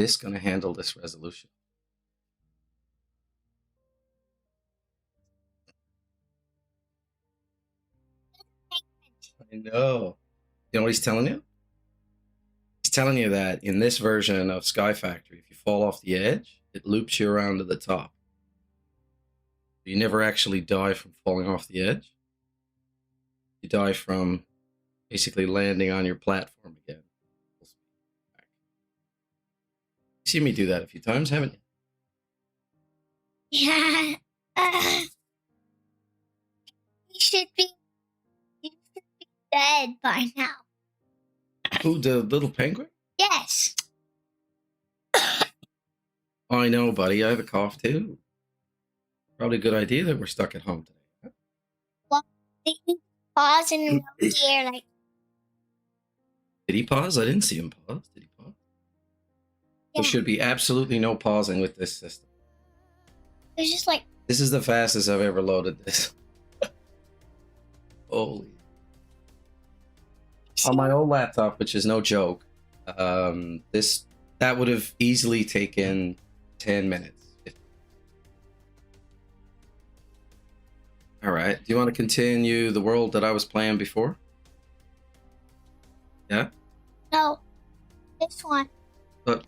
this going to handle this resolution? I know. You know what he's telling you? He's telling you that in this version of Sky Factory, if you fall off the edge, it loops you around to the top. You never actually die from falling off the edge. You die from basically landing on your platform again. You've seen me do that a few times, haven't you? Yeah. You should be dead by now. Who, the little penguin? Yes. I know, buddy. I have a cough too. Probably a good idea that we're stuck at home today. Well, did he pause and here like? Did he pause? I didn't see him pause. Did he pause? Yeah. There should be absolutely no pausing with this system. It's just like. This is the fastest I've ever loaded this. Holy. On my old laptop, which is no joke, that would have easily taken 10 minutes. All right. Do you want to continue the world that I was playing before? Yeah? No. This one. But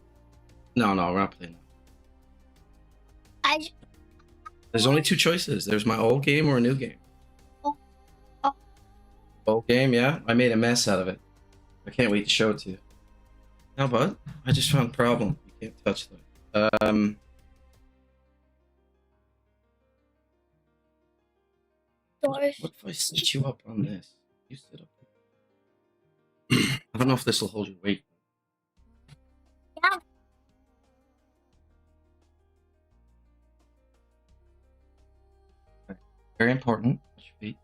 no, we're not playing that. There's only two choices. There's my old game or a new game. Old game, yeah? I made a mess out of it. I can't wait to show it to you. No, bud. I just found a problem. You can't touch that. What if I set you up on this? You sit up here. I don't know if this will hold your weight. Yeah. Okay. Very important. Touch your feet.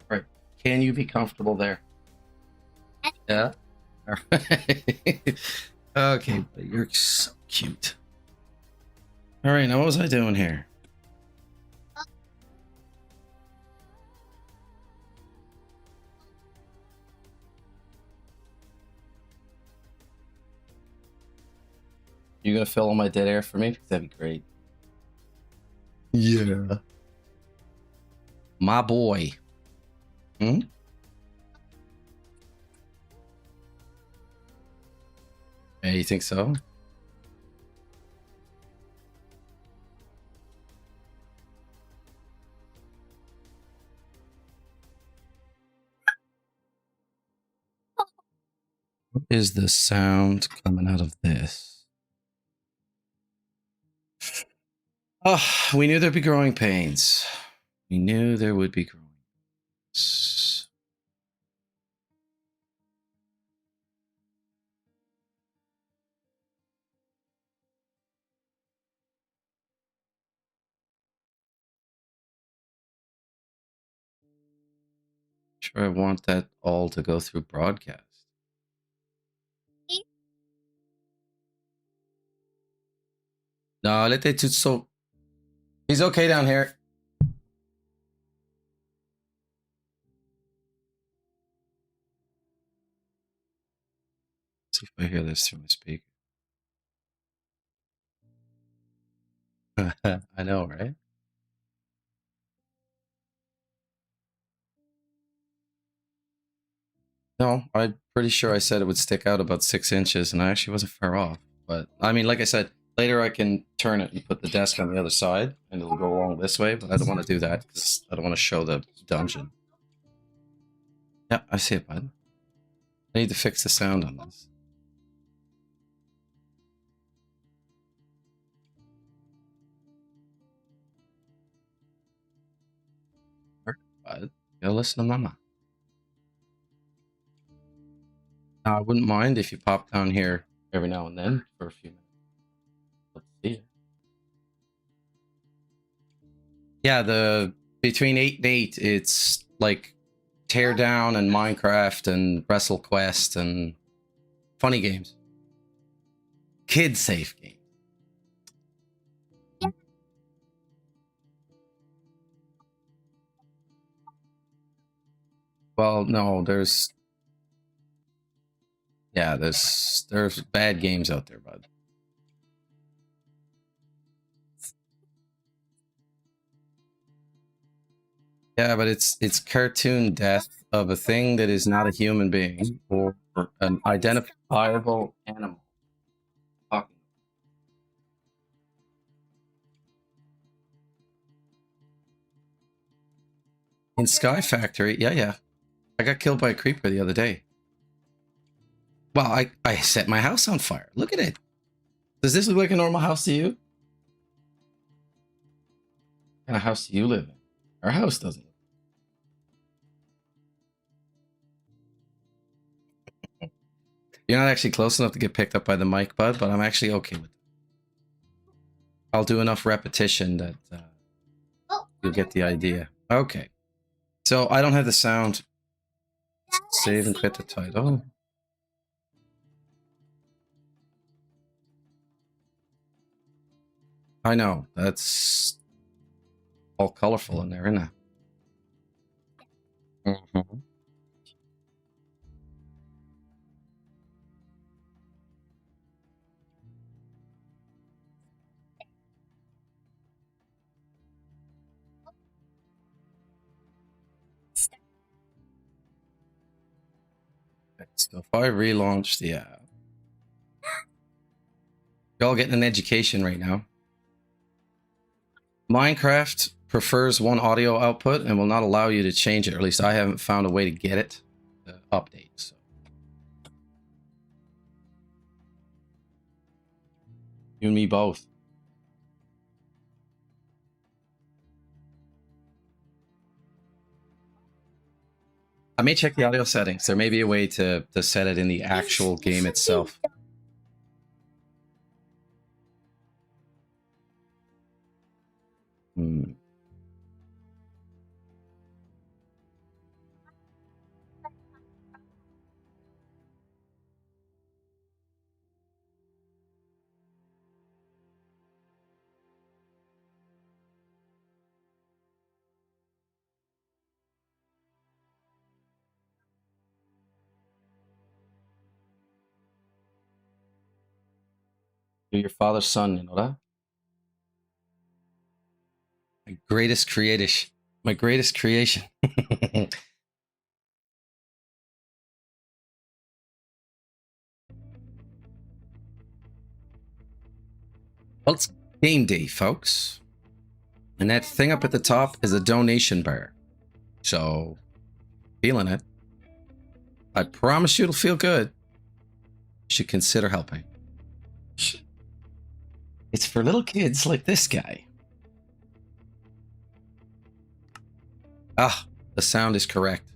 All right. Can you be comfortable there? Yeah. All right. Okay, but you're so cute. All right. Now, what was I doing here? You gonna fill all my dead air for me? That'd be great. Yeah. My boy. Hmm? Yeah, you think so? What is the sound coming out of this? Oh, we knew there'd be growing pains. We knew there would be growing pains. Sure, I want that all to go through broadcast. No, let it so. He's okay down here. Let's see if I hear this through my speaker. I know, right? No, I'm pretty sure I said it would stick out about 6 inches, and I actually wasn't far off. But, I mean, like I said, later I can turn it and put the desk on the other side, and it'll go along this way, but I don't want to do that, because I don't want to show the dungeon. Yeah, I see it, bud. I need to fix the sound on this. Bud, gotta listen to mama. Now, I wouldn't mind if you pop down here every now and then for a few minutes. Let's see. Yeah, between 8 and 8, it's like Teardown and Minecraft and WrestleQuest and funny games. Kid safe games. Yeah. Well, no, there's bad games out there, bud. Yeah, but it's cartoon death of a thing that is not a human being or an identifiable animal. Talking. In Sky Factory, yeah. I got killed by a creeper the other day. Well, I set my house on fire. Look at it. Does this look like a normal house to you? What kind of house do you live in? Our house doesn't. You're not actually close enough to get picked up by the mic, bud, but I'm actually okay with it. I'll do enough repetition that you'll get the idea. Okay. So I don't have the sound. Save and quit the title. I know. That's all colorful in there, isn't it? Mm-hmm. So if I relaunch the app, you're all getting an education right now. Minecraft prefers one audio output and will not allow you to change it, or at least I haven't found a way to get it to update. So. You and me both. I may check the audio settings. There may be a way to set it in the actual game itself. Hmm. You're your father's son, you know that? My greatest creation. My greatest creation. Well, it's game day, folks. And that thing up at the top is a donation bar. So, feeling it. I promise you it'll feel good. You should consider helping. It's for little kids like this guy. Ah, the sound is correct.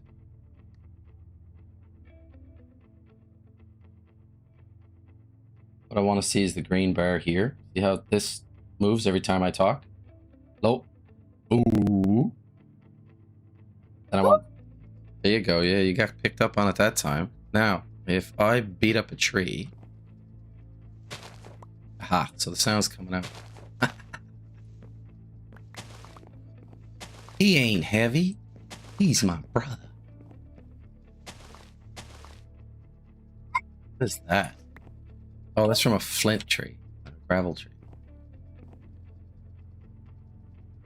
What I want to see is the green bar here. See how this moves every time I talk? Hello? Ooh. And I want... There you go. Yeah, you got picked up on it that time. Now, if I beat up a tree... Aha, so the sound's coming out. He ain't heavy. He's my brother. What is that? Oh, that's from a flint tree. A gravel tree.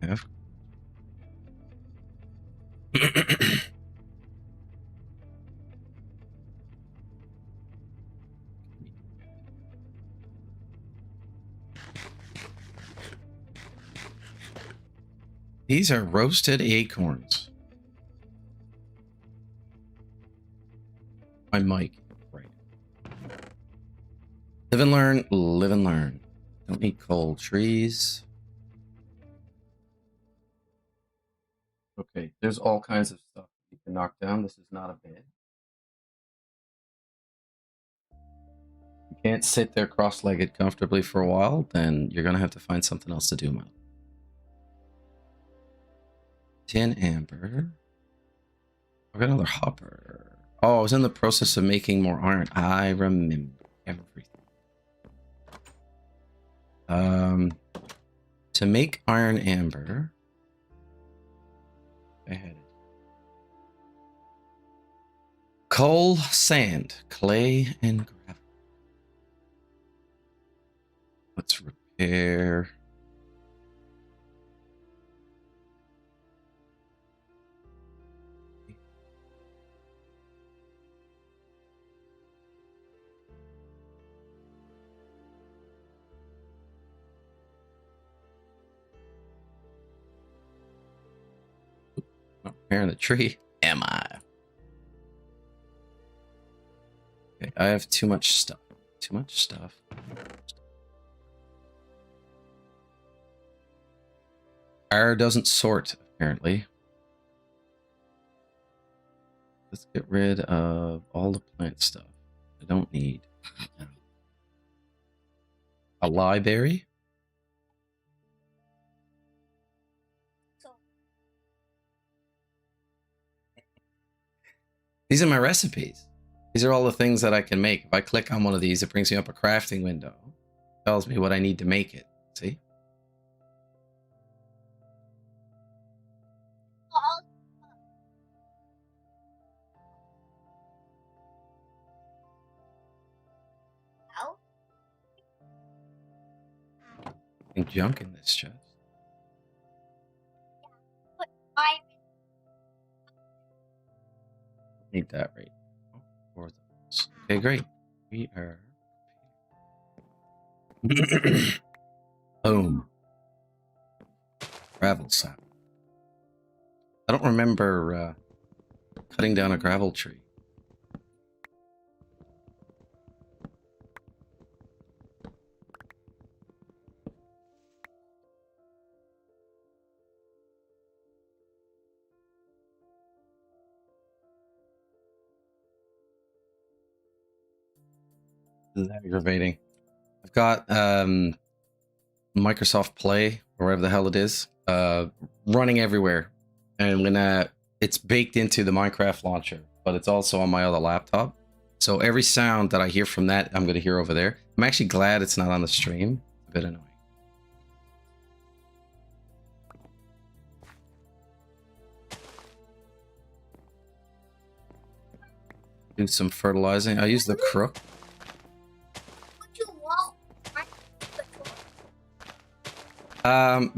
Yeah. These are roasted acorns. My mic. Right. Live and learn. Live and learn. Don't need cold trees. Okay, there's all kinds of stuff you can knock down. This is not a bed. You can't sit there cross-legged comfortably for a while, then you're gonna have to find something else to do, man. Tin amber. I got another hopper. Oh, I was in the process of making more iron. I remember everything. To make iron amber, I had it. Coal, sand, clay, and gravel. Let's repair. Not repairing the tree. Am I? Okay, I have too much stuff. Too much stuff. R doesn't sort, apparently. Let's get rid of all the plant stuff I don't need. A library? These are my recipes. These are all the things that I can make. If I click on one of these, it brings me up a crafting window. It tells me what I need to make it. See? And junk in this chest. I Need that right now. Or those. Okay, great. We are. Boom. Gravel sap. I don't remember cutting down a gravel tree. This is aggravating. I've got Microsoft Play, or whatever the hell it is, running everywhere. And when it's baked into the Minecraft launcher, but it's also on my other laptop. So every sound that I hear from that, I'm going to hear over there. I'm actually glad it's not on the stream. It's a bit annoying. Do some fertilizing. I use the crook.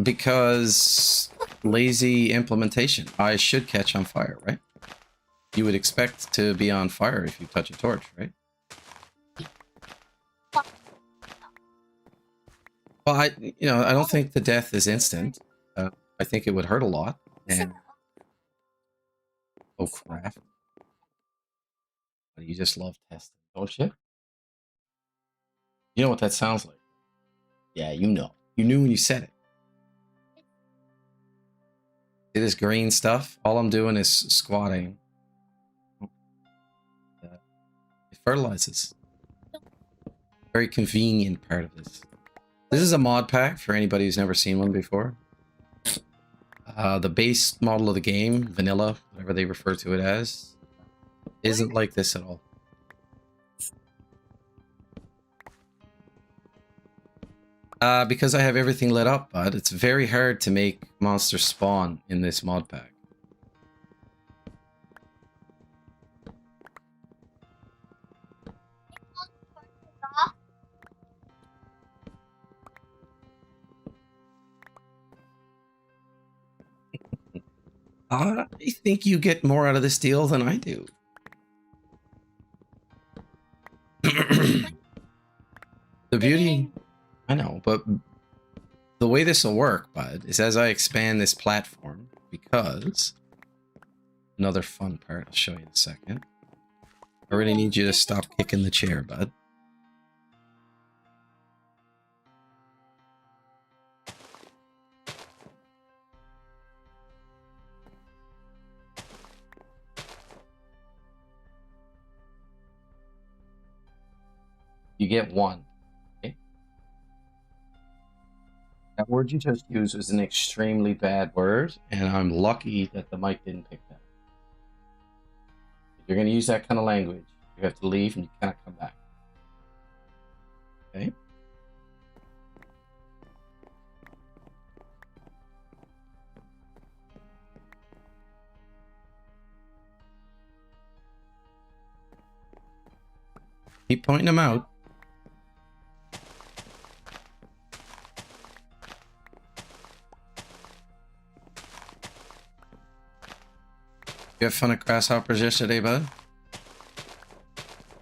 Because lazy implementation. I should catch on fire, right? You would expect to be on fire if you touch a torch, right? Well, I don't think the death is instant. I think it would hurt a lot. And oh crap! But you just love testing, don't you? You know what that sounds like? Yeah, you know. You knew when you said it. See this green stuff? All I'm doing is squatting. It fertilizes. Very convenient part of this. This is a mod pack for anybody who's never seen one before. The base model of the game, vanilla, whatever they refer to it as, isn't like this at all. Because I have everything lit up, but it's very hard to make monsters spawn in this mod pack. I think you get more out of this deal than I do. The beauty... I know, but the way this will work, bud, is as I expand this platform, because... Another fun part, I'll show you in a second. I really need you to stop kicking the chair, bud. You get one. Okay? That word you just used was an extremely bad word, and I'm lucky that the mic didn't pick that. If you're going to use that kind of language, you have to leave and you cannot come back. Okay? Keep pointing them out. You have fun at grasshoppers yesterday, bud?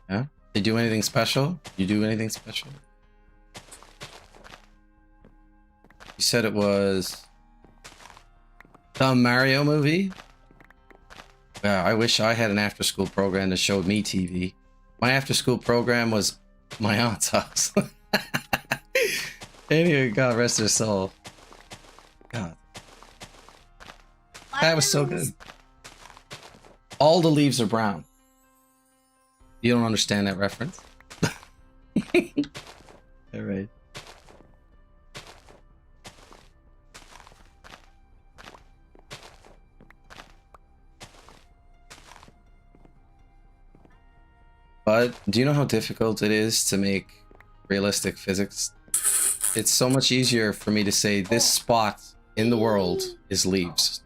Yeah? Did you do anything special? You do anything special? You said it was the Mario movie? Yeah, I wish I had an after-school program that showed me TV. My after-school program was my aunt's house. Anyway, God rest her soul. God, that was so good. All the leaves are brown. You don't understand that reference? All right. But do you know how difficult it is to make realistic physics? It's so much easier for me to say this spot in the world is leaves.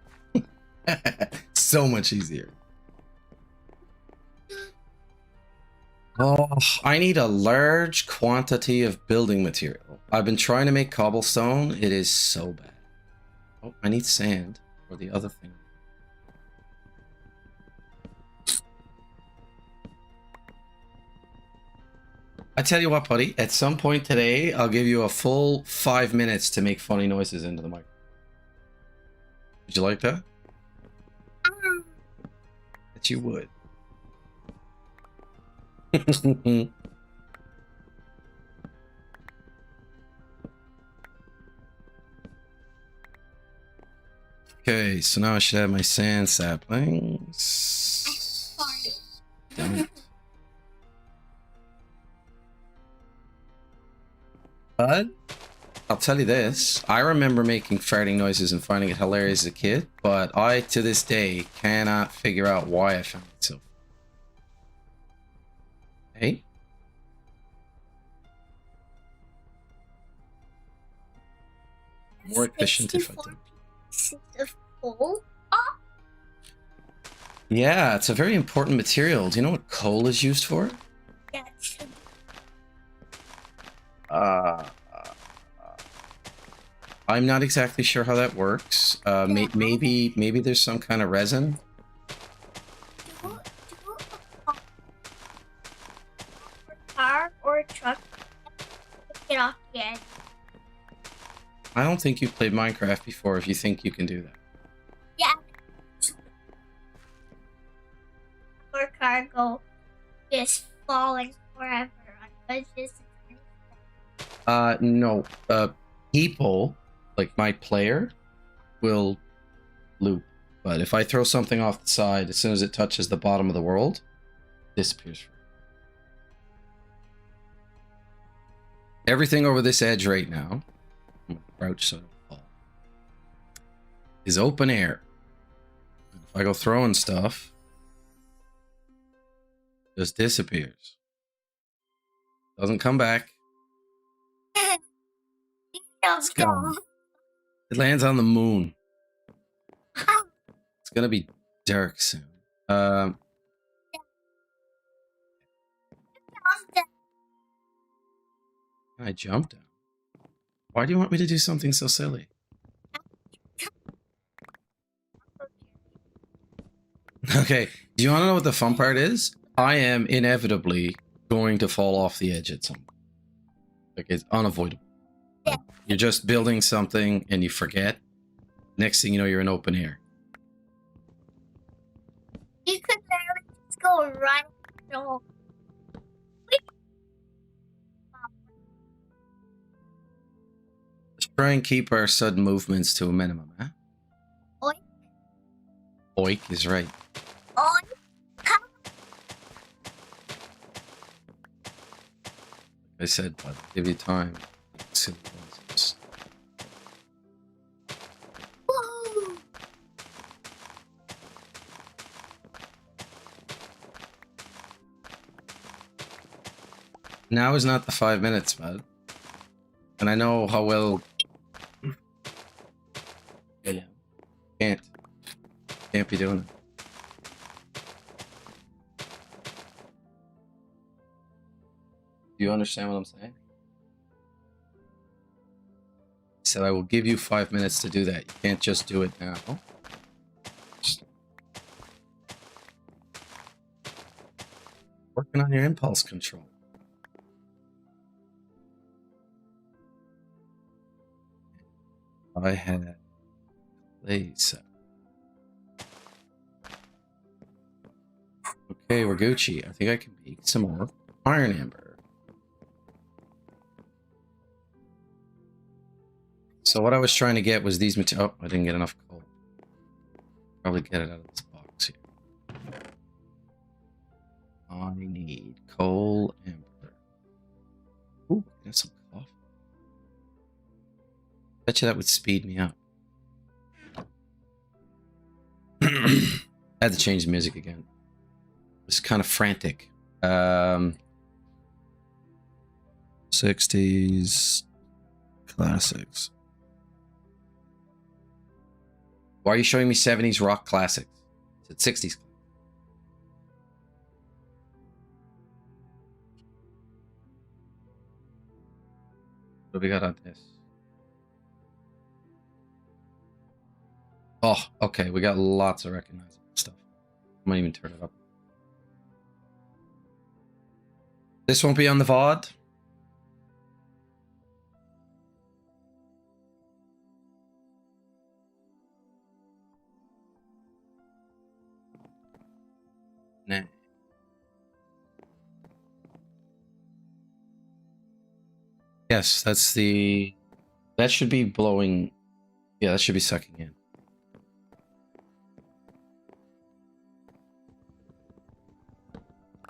So much easier. Oh, I need a large quantity of building material. I've been trying to make cobblestone. It is so bad. Oh, I need sand for the other thing. I tell you what, buddy, at some point today, I'll give you a full 5 minutes to make funny noises into the mic. Would you like that? That you would. Okay, so now I should have my sand saplings. Damn it. But I'll tell you this, I remember making farting noises and finding it hilarious as a kid, but I, to this day, cannot figure out why I found it so funny. Hey? More efficient if I did. Yeah, it's a very important material. Do you know what coal is used for? Yes. I'm not exactly sure how that works. Maybe there's some kind of resin. Car or truck. Get off the edge. I don't think you've played Minecraft before if you think you can do that. Yeah. Or cargo is falling forever on edges. No. People, like my player, will loop. But if I throw something off the side, as soon as it touches the bottom of the world, it disappears. Everything over this edge right now, I'm gonna crouch so I don't fall, is open air. If I go throwing stuff, it just disappears. Doesn't come back. It's gone. It lands on the moon. It's gonna be dark soon. I jumped down. Why do you want me to do something so silly? Okay, do you want to know what the fun part is? I am inevitably going to fall off the edge at some point. Like, it's unavoidable. Like, you're just building something and you forget. Next thing you know, you're in open air. You could literally just go right through. Let's try and keep our sudden movements to a minimum, huh? Oink. Oink is right. Oink. I said, but give you time. Silly noises. Woo. Now is not the 5 minutes, man. And I know how well. Yeah. Can't be doing it. Do you understand what I'm saying? I said I will give you 5 minutes to do that. You can't just do it now. Just working on your impulse control. I had clay set. Okay, we're Gucci. I think I can make some more iron amber. So what I was trying to get was these materials. Oh, I didn't get enough coal. Probably get it out of this box here. I need coal amber. Ooh, got some coffee. Bet you that would speed me up. I had to change the music again. It's kind of frantic. 60s classics. Why are you showing me 70s rock classics? It's 60s. What do we got on this? Oh, okay. We got lots of recognizable stuff. I might even turn it up. This won't be on the VOD. Nah. Yes, that's the... That should be blowing... Yeah, that should be sucking in.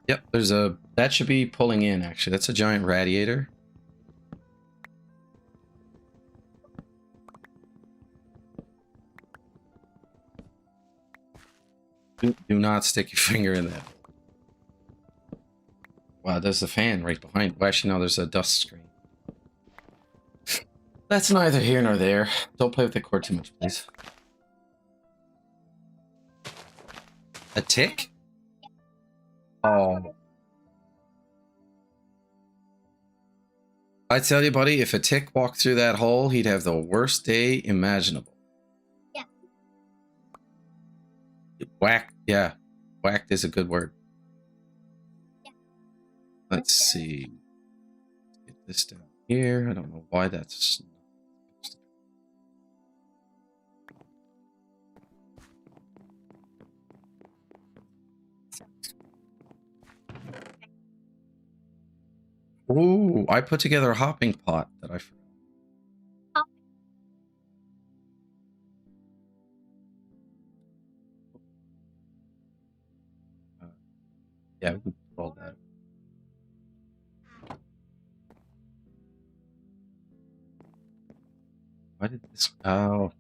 Yep, there's a... That should be pulling in, actually. That's a giant radiator. Do not stick your finger in that. Wow, there's a fan right behind. Well, actually, no, there's a dust screen. That's neither here nor there. Don't play with the cord too much, please. A tick? Oh. I tell you, buddy, if a tick walked through that hole, he'd have the worst day imaginable. Yeah. Whacked, yeah. Whacked is a good word. Yeah. Let's see. Get this down here. I don't know why that's... Ooh, I put together a hopping pot that I forgot. Yeah, we can roll that. Why did this... Oh.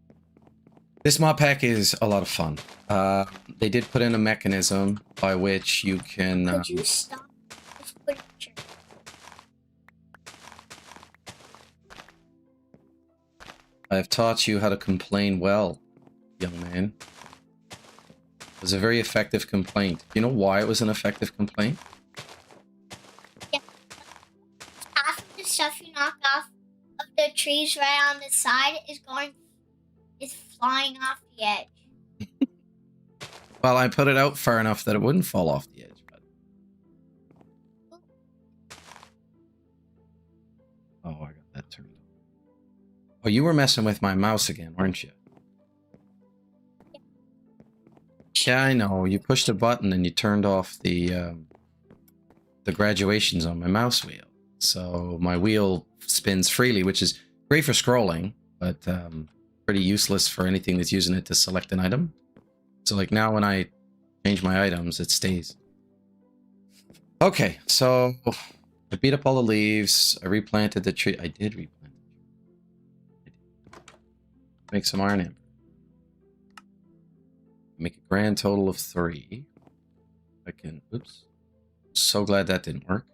This mod pack is a lot of fun. They did put in a mechanism by which you can... Could you stop this picture? I've taught you how to complain well, young man. It was a very effective complaint. You know why it was an effective complaint? Yeah. Half of the stuff you knock off of the trees right on the side is flying off the edge. Well, I put it out far enough that it wouldn't fall off the edge. But... Oh, I got that turned on. Oh, you were messing with my mouse again, weren't you? Yeah, I know. You pushed a button and you turned off the graduations on my mouse wheel. So my wheel spins freely, which is great for scrolling, but pretty useless for anything that's using it to select an item. So like now when I change my items, it stays. Okay, so I beat up all the leaves. I replanted the tree. I did replant the tree. Make some iron amber. Make a grand total of 3. I can, oops. So glad that didn't work.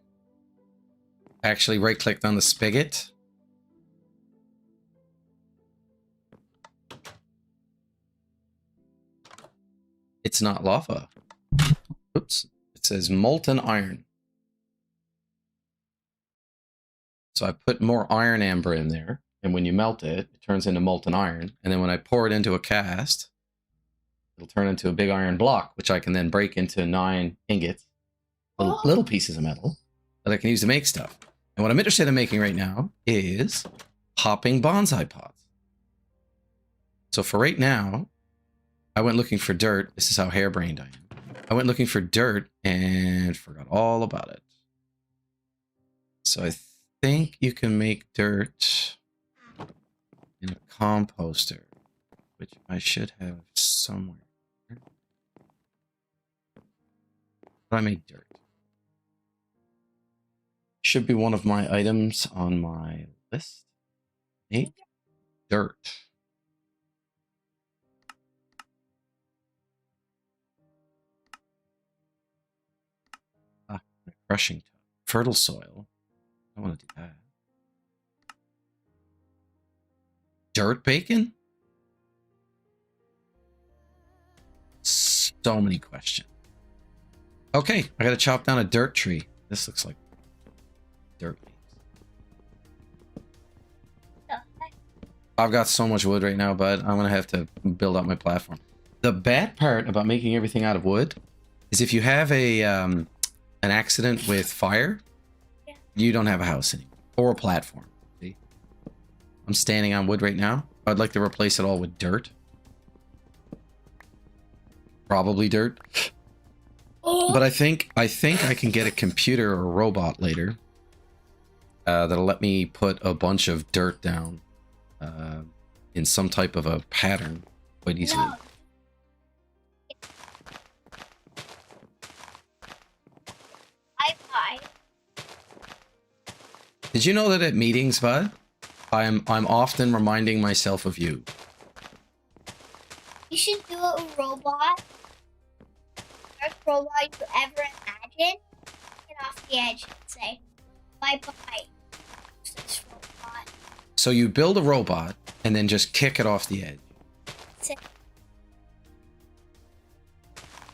Actually right-clicked on the spigot. It's not lava. Oops. It says molten iron. So I put more iron amber in there, and when you melt it, it turns into molten iron. And then when I pour it into a cast, it'll turn into a big iron block, which I can then break into 9 ingots, little pieces of metal that I can use to make stuff. And what I'm interested in making right now is hopping bonsai pots. So for right now, I went looking for dirt. This is how harebrained I am. I went looking for dirt and forgot all about it. So I think you can make dirt in a composter, which I should have somewhere. How do I make dirt? Should be one of my items on my list. Make dirt. Crushing tub. Fertile soil. I want to do that. Dirt bacon? So many questions. Okay, I gotta chop down a dirt tree. This looks like dirt leaves. I've got so much wood right now, but I'm gonna have to build up my platform. The bad part about making everything out of wood is if you have a an accident with fire, you don't have a house anymore or a platform. See, I'm standing on wood right now. I'd like to replace it all with dirt. Probably dirt. But I think I can get a computer or a robot later that'll let me put a bunch of dirt down in some type of a pattern quite easily. No. I Did you know that at meetings, bud, I'm often reminding myself of you. You should do a robot. First robot you ever imagine. Get off the edge and say, bye-bye. This robot. So you build a robot and then just kick it off the edge. Say,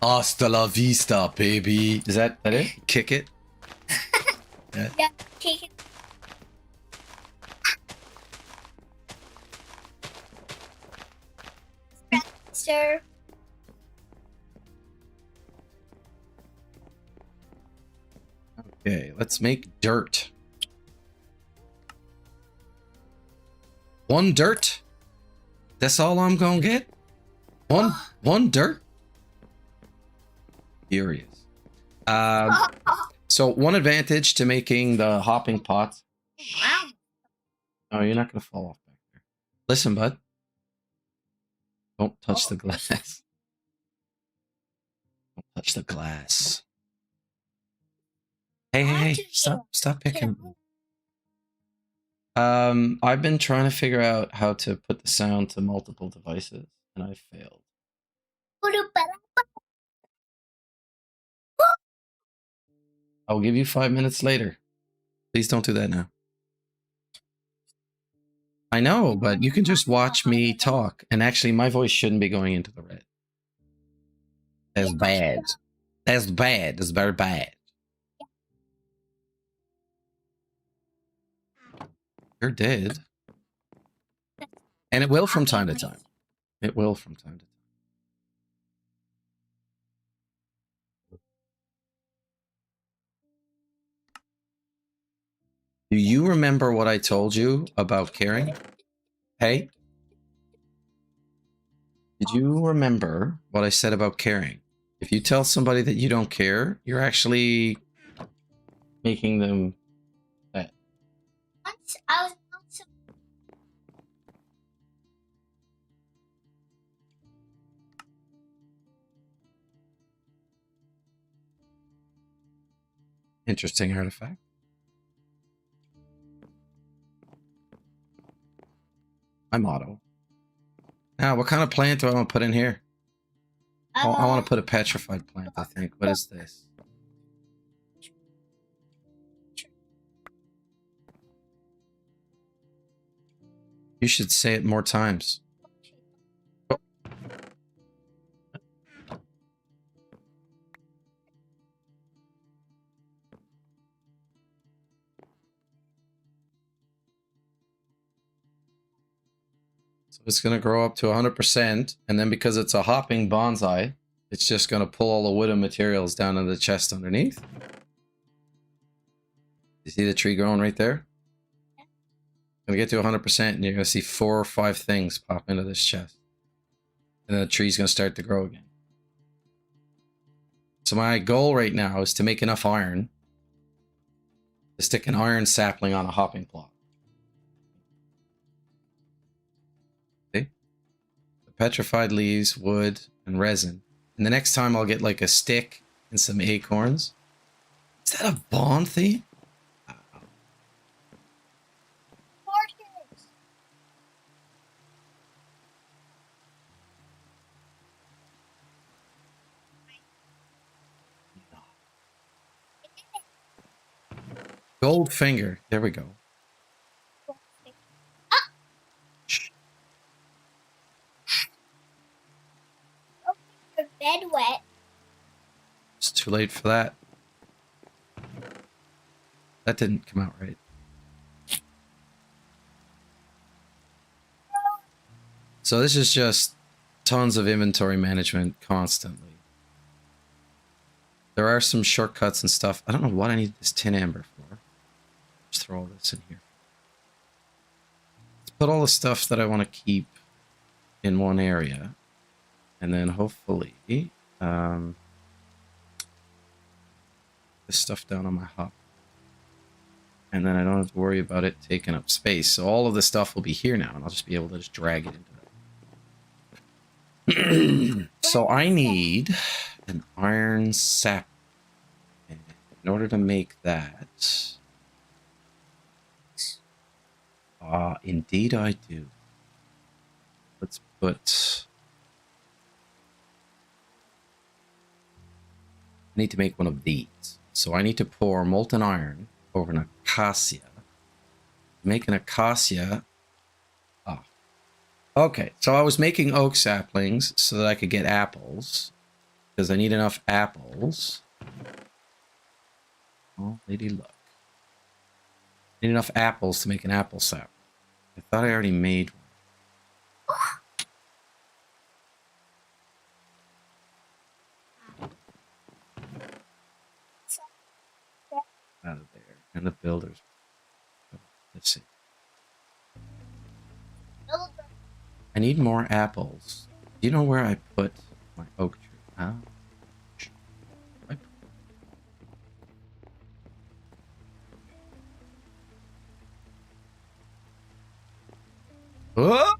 Hasta la vista, baby. Is that it? Kick it? Yeah. yeah, take it. Sir. Okay, let's make dirt. One dirt? That's all I'm gonna get? One dirt? Furious. So one advantage to making the hopping pots. Wow. Oh, you're not gonna fall off back there. Listen, bud. Don't touch the glass. Don't touch the glass. Hey, stop picking. I've been trying to figure out how to put the sound to multiple devices, and I failed. I'll give you 5 minutes later. Please don't do that now. I know, but you can just watch me talk, and actually my voice shouldn't be going into the red. That's bad. That's bad. That's very bad. You're dead. And it will from time to time. It will from time to time. Do you remember what I told you about caring? Hey? Did you remember what I said about caring? If you tell somebody that you don't care, you're actually making them that. Once I was once Interesting artifact. My motto. Now, what kind of plant do I want to put in here? I want to put a petrified plant, I think. What is this? You should say it more times. So it's going to grow up to 100%, and then because it's a hopping bonsai, it's just going to pull all the wooden materials down in the chest underneath. You see the tree growing right there? Going to get to 100%, and you're going to see 4 or 5 things pop into this chest. And then the tree's going to start to grow again. So my goal right now is to make enough iron to stick an iron sapling on a hopping plot. Okay. The petrified leaves, wood, and resin. And the next time I'll get like a stick and some acorns. Is that a bond thing? Horses. Gold finger. There we go. Shh. Your bed wet. It's too late for that. That didn't come out right. So this is just tons of inventory management constantly. There are some shortcuts and stuff. I don't know what I need this tin amber for. Just throw all this in here. Let's put all the stuff that I want to keep in one area. And then hopefully this stuff down on my hub. And then I don't have to worry about it taking up space. So all of this stuff will be here now, and I'll just be able to just drag it into it. So I need an iron sap. And in order to make that... indeed I do. Let's put... I need to make one of these. So I need to pour molten iron over an acacia. Make an acacia. Ah. Okay, so I was making oak saplings so that I could get apples. Because I need enough apples. Oh, lady luck. I need enough apples to make an apple sap. I thought I already made one. Out of there. And the builders. Let's see. I need more apples. Do you know where I put my oak tree? Huh? Oh!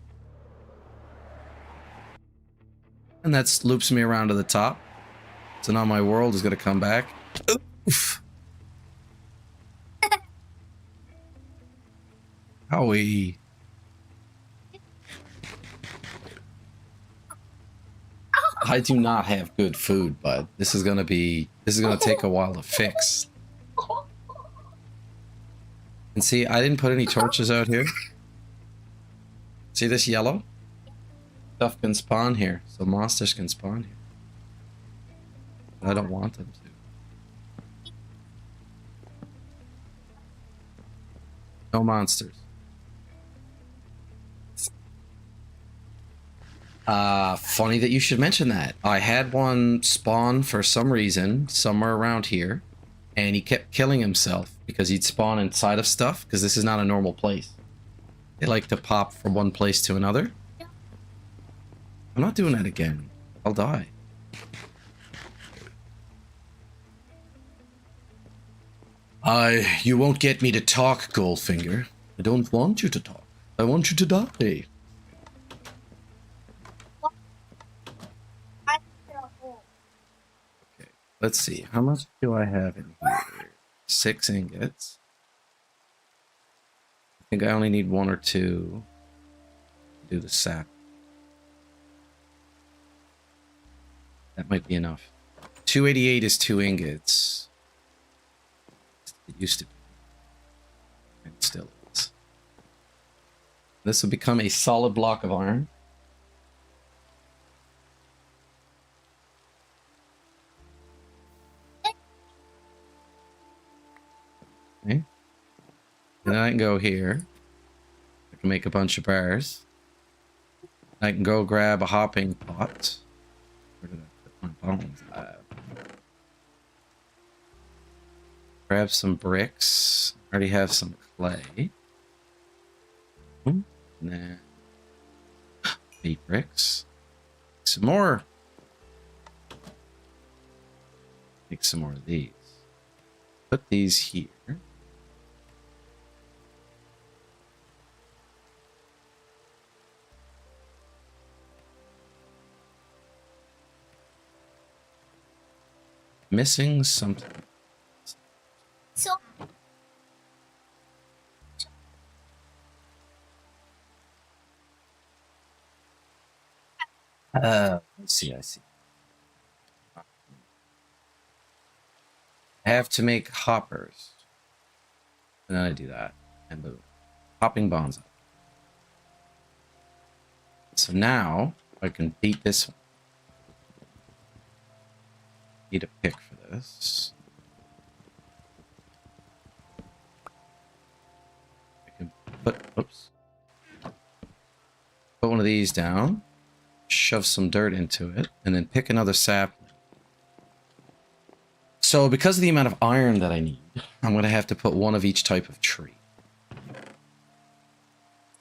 And that loops me around to the top. So now my world is going to come back. Oof. Howie. I do not have good food, bud. This is gonna take a while to fix. And see, I didn't put any torches out here. See this yellow? Stuff can spawn here, so monsters can spawn here. I don't want them to. No monsters. Funny that you should mention that. I had one spawn for some reason somewhere around here, and he kept killing himself because he'd spawn inside of stuff, because this is not a normal place. They like to pop from one place to another. I'm not doing that again. I'll die. You won't get me to talk, Goldfinger. I don't want you to talk. I want you to die. Okay, let's see. How much do I have in here? 6 ingots. I think I only need 1 or 2 to do the sap. That might be enough. 288 is 2 ingots. It used to be. And it still is. This will become a solid block of iron. Okay. And then I can go here. I can make a bunch of bars. I can go grab a hopping pot. Where did I put my bones? Grab some bricks. Already have some clay. Nah. 8 bricks. Some more. Make some more of these. Put these here. Missing something. So I see. I have to make hoppers. And then I do that. And boom. Hopping bonds. So now I can beat this one. Need a pick for this. I can put, oops. Put one of these down. Shove some dirt into it. And then pick another sapling. So because of the amount of iron that I need, I'm going to have to put one of each type of tree.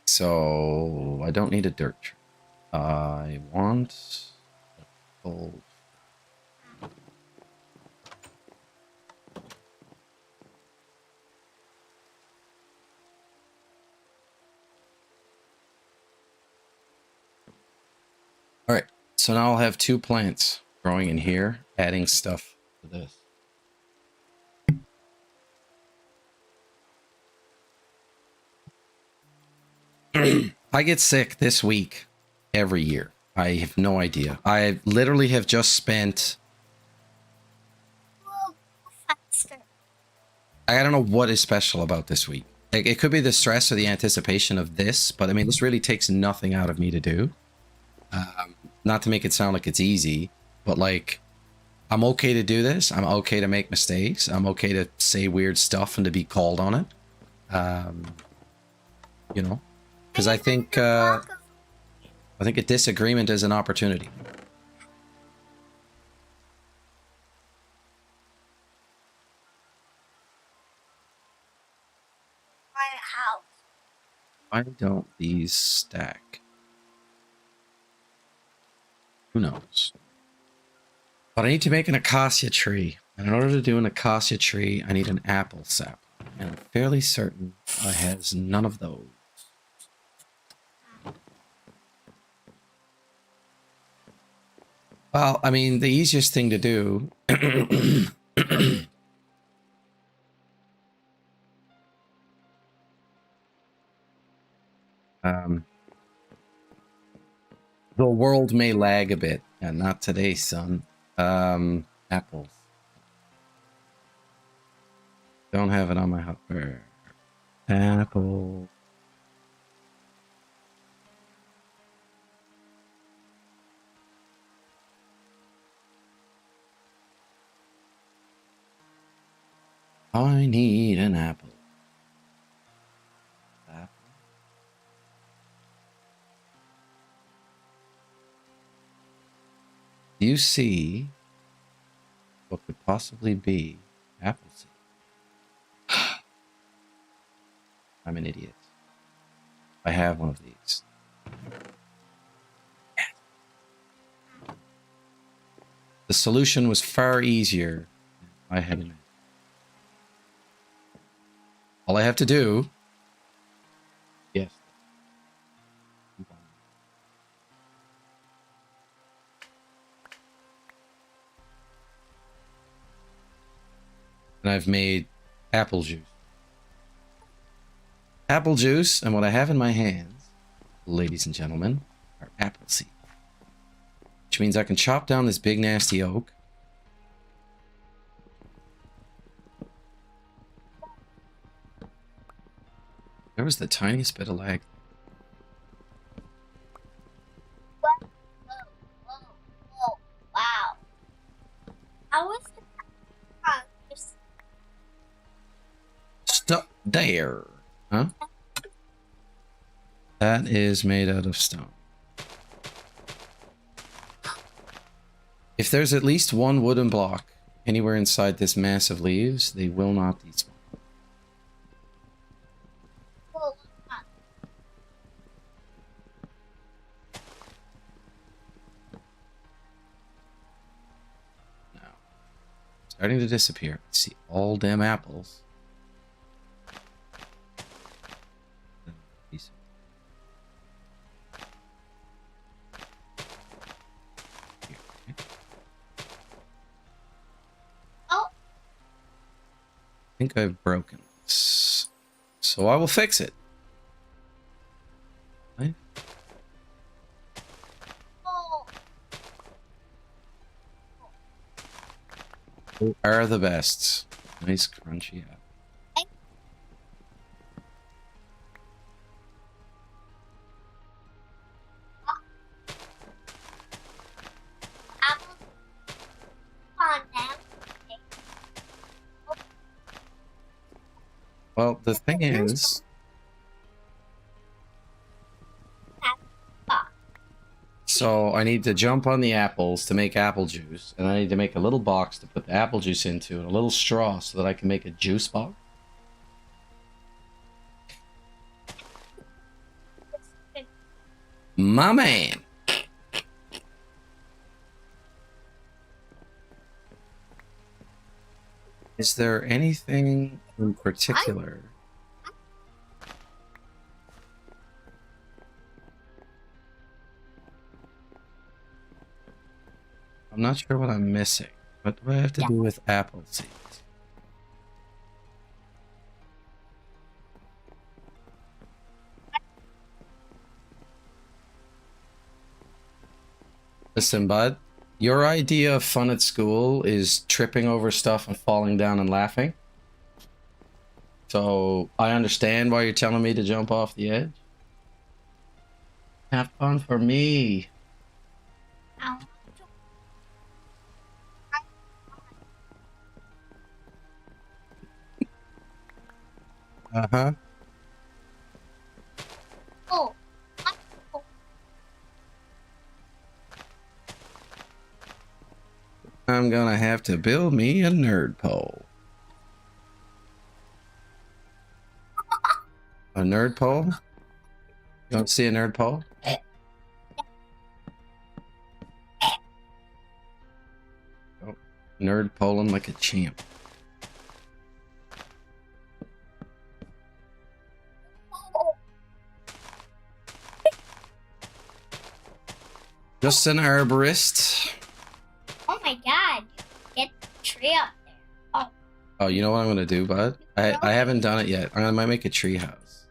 So I don't need a dirt tree. I want a gold. All right, so now I'll have 2 plants growing in here, adding stuff to this. I get sick this week every year. I have no idea. I literally have just spent... whoa, faster. I don't know what is special about this week. Like, it could be the stress or the anticipation of this, but I mean, this really takes nothing out of me to do. Not to make it sound like it's easy, but like, I'm okay to do this. I'm okay to make mistakes. I'm okay to say weird stuff and to be called on it. You know, because I think a disagreement is an opportunity. My house. Why don't these stack? Who knows? But I need to make an acacia tree. And in order to do an acacia tree, I need an apple sap. And I'm fairly certain I has none of those. Well, I mean, the easiest thing to do... the world may lag a bit. And not today, son. Apples. Don't have it on my hopper. Apple. I need an apple. Apple. You see what could possibly be apple seed. I'm an idiot. I have one of these. The solution was far easier than I had imagined. All I have to do... Yes. And I've made apple juice. Apple juice, and what I have in my hands, ladies and gentlemen, are apple seeds. Which means I can chop down this big nasty oak. There was the tiniest bit of lag. Whoa, whoa, whoa, wow. I was just Stuck there. Huh? That is made out of stone. If there's at least one wooden block anywhere inside this mass of leaves, they will not despawn. whoa. No. starting to disappear. I see all damn apples. Oh, I think I've broken this. So I will fix it. Right? oh. Who are the best? Nice crunchy apple. Apple on them. Well, the thing is, so I need to jump on the apples to make apple juice, and I need to make a little box to put the apple juice into, and a little straw so that I can make a juice box. My man. Is there anything in particular? I'm not sure what I'm missing. What do I have to do with apple seeds? Listen, bud. Your idea of fun at school is tripping over stuff and falling down and laughing. So I understand why you're telling me to jump off the edge. Have fun for me. Ow. Uh-huh. Oh. I'm gonna have to build me a nerd pole. A nerd pole? You want to see a nerd pole? Oh, nerd poling like a champ. Just an arborist. Oh my god. Get the tree up there. Oh. Oh, you know what I'm gonna do, bud? I haven't done it yet. I might make a tree house.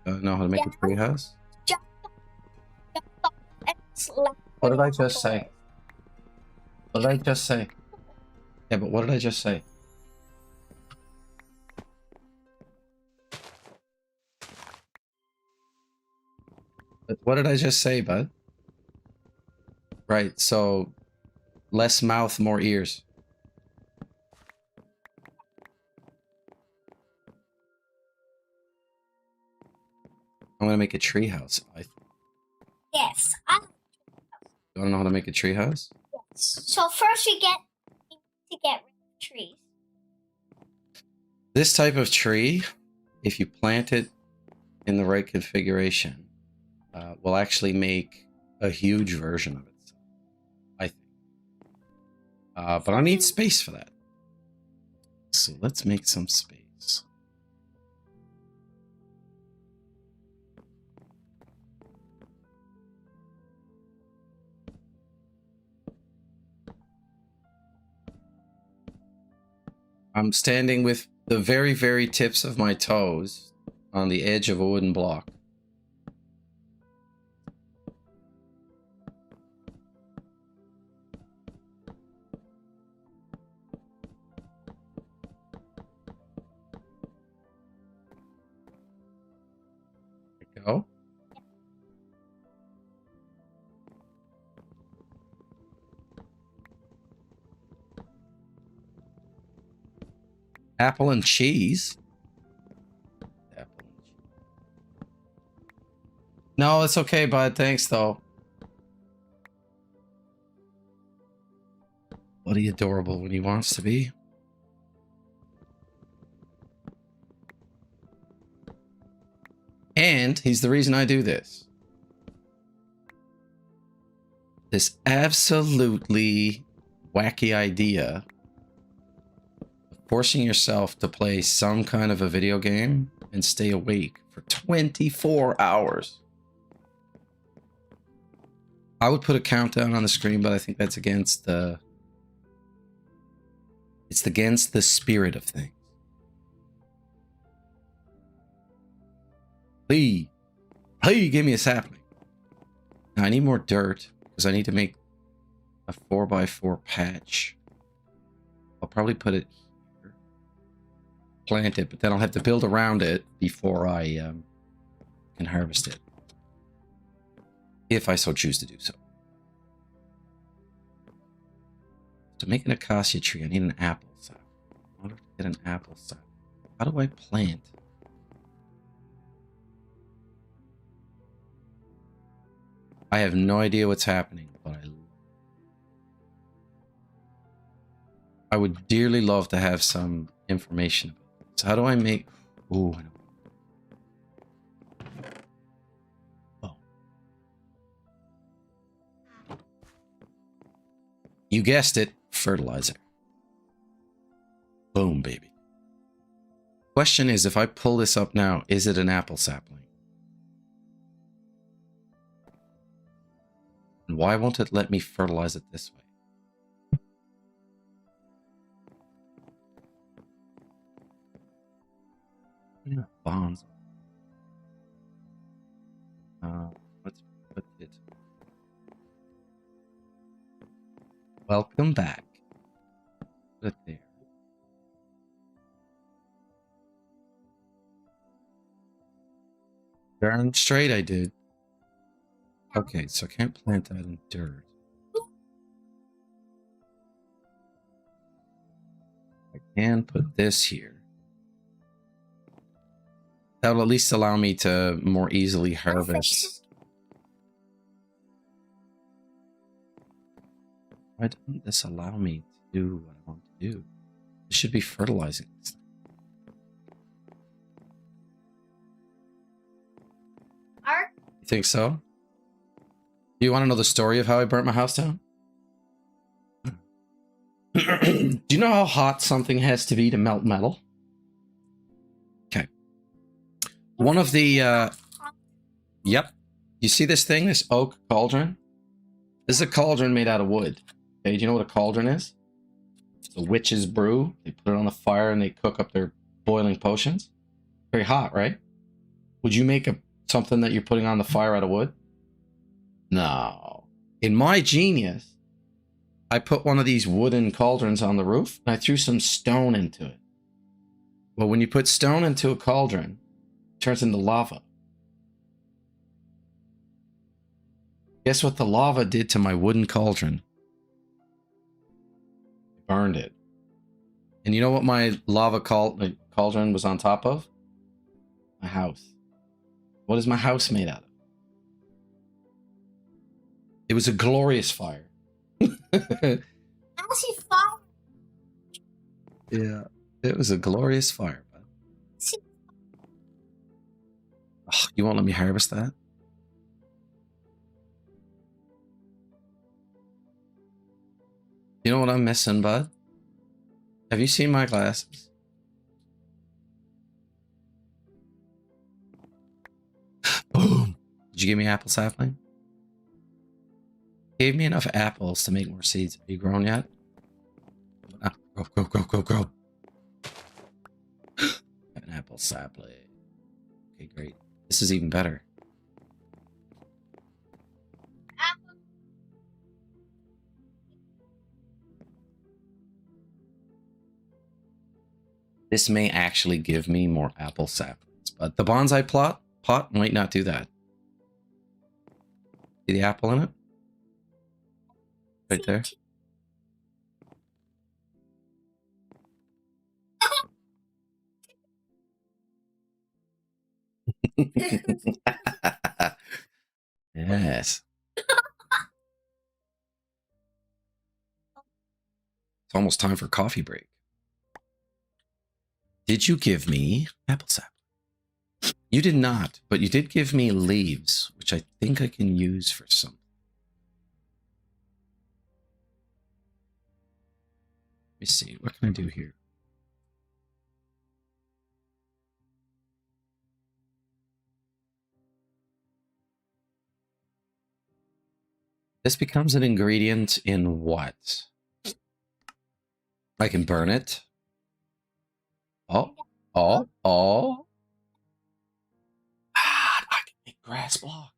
Know how to make a tree house? What did I just say? What did I just say? Yeah, but what did I just say? But what did I just say, bud? Right, so less mouth, more ears. I'm gonna make a tree house. Yes. You wanna know how to make a tree house? Yes. So first we get to get rid of trees. This type of tree, if you plant it in the right configuration, will actually make a huge version of it. I think. But I need space for that. So let's make some space. I'm standing with the very, very tips of my toes on the edge of a wooden block. There we go. Apple and cheese. Apple and cheese. No, it's okay, bud. Thanks, though. Bloody adorable when he wants to be. And he's the reason I do this. This absolutely wacky idea forcing yourself to play some kind of a video game and stay awake for 24 hours. I would put a countdown on the screen, but I think that's against the... It's against the spirit of things. Please, give me a sapling. Now I need more dirt because I need to make a 4x4 patch. I'll probably put it here. Plant it, but then I'll have to build around it before I can harvest it. If I so choose to do so. To make an acacia tree, I need an apple sap. In order to get an apple sap, how do I plant? I have no idea what's happening, but I would dearly love to have some information about it. So how do I make... Ooh, I know. You guessed it, fertilizer. Boom, baby. Question is, if I pull this up now, is it an apple sapling? And why won't it let me fertilize it this way? Yeah, bonds. Let's put it. Welcome back. Put it there. Darn straight I did. Okay, so I can't plant that in dirt. I can put this here. That will at least allow me to more easily harvest. Why doesn't this allow me to do what I want to do? It should be fertilizing this thing. You think so? Do you want to know the story of how I burnt my house down? Do you know how hot something has to be to melt metal? Okay. One of the, yep. You see this thing, this oak cauldron? This is a cauldron made out of wood. Okay, do you know what a cauldron is? It's a witch's brew. They put it on the fire and they cook up their boiling potions. Very hot, right? Would you make something that you're putting on the fire out of wood? No. In my genius, I put one of these wooden cauldrons on the roof and I threw some stone into it. Well, when you put stone into a cauldron, it turns into lava. Guess what the lava did to my wooden cauldron? It burned it. And you know what my lava cauldron was on top of? My house. What is my house made out of? It was a glorious fire. Yeah, it was a glorious fire. Oh, you won't let me harvest that? You know what I'm missing, bud? Have you seen my glasses? Boom! Did you give me apple sapling? Gave me enough apples to make more seeds. Have you grown yet? Ah, go. An apple sapling. Okay, great. This is even better. This may actually give me more apple saplings, but the bonsai pot might not do that. See the apple in it? Right there. Yes. It's almost time for coffee break. Did you give me apple sap? You did not, but you did give me leaves, which I think I can use for something. Let me see. What can I do here? This becomes an ingredient in what? I can burn it. Oh, oh. Ah, I can make grass block.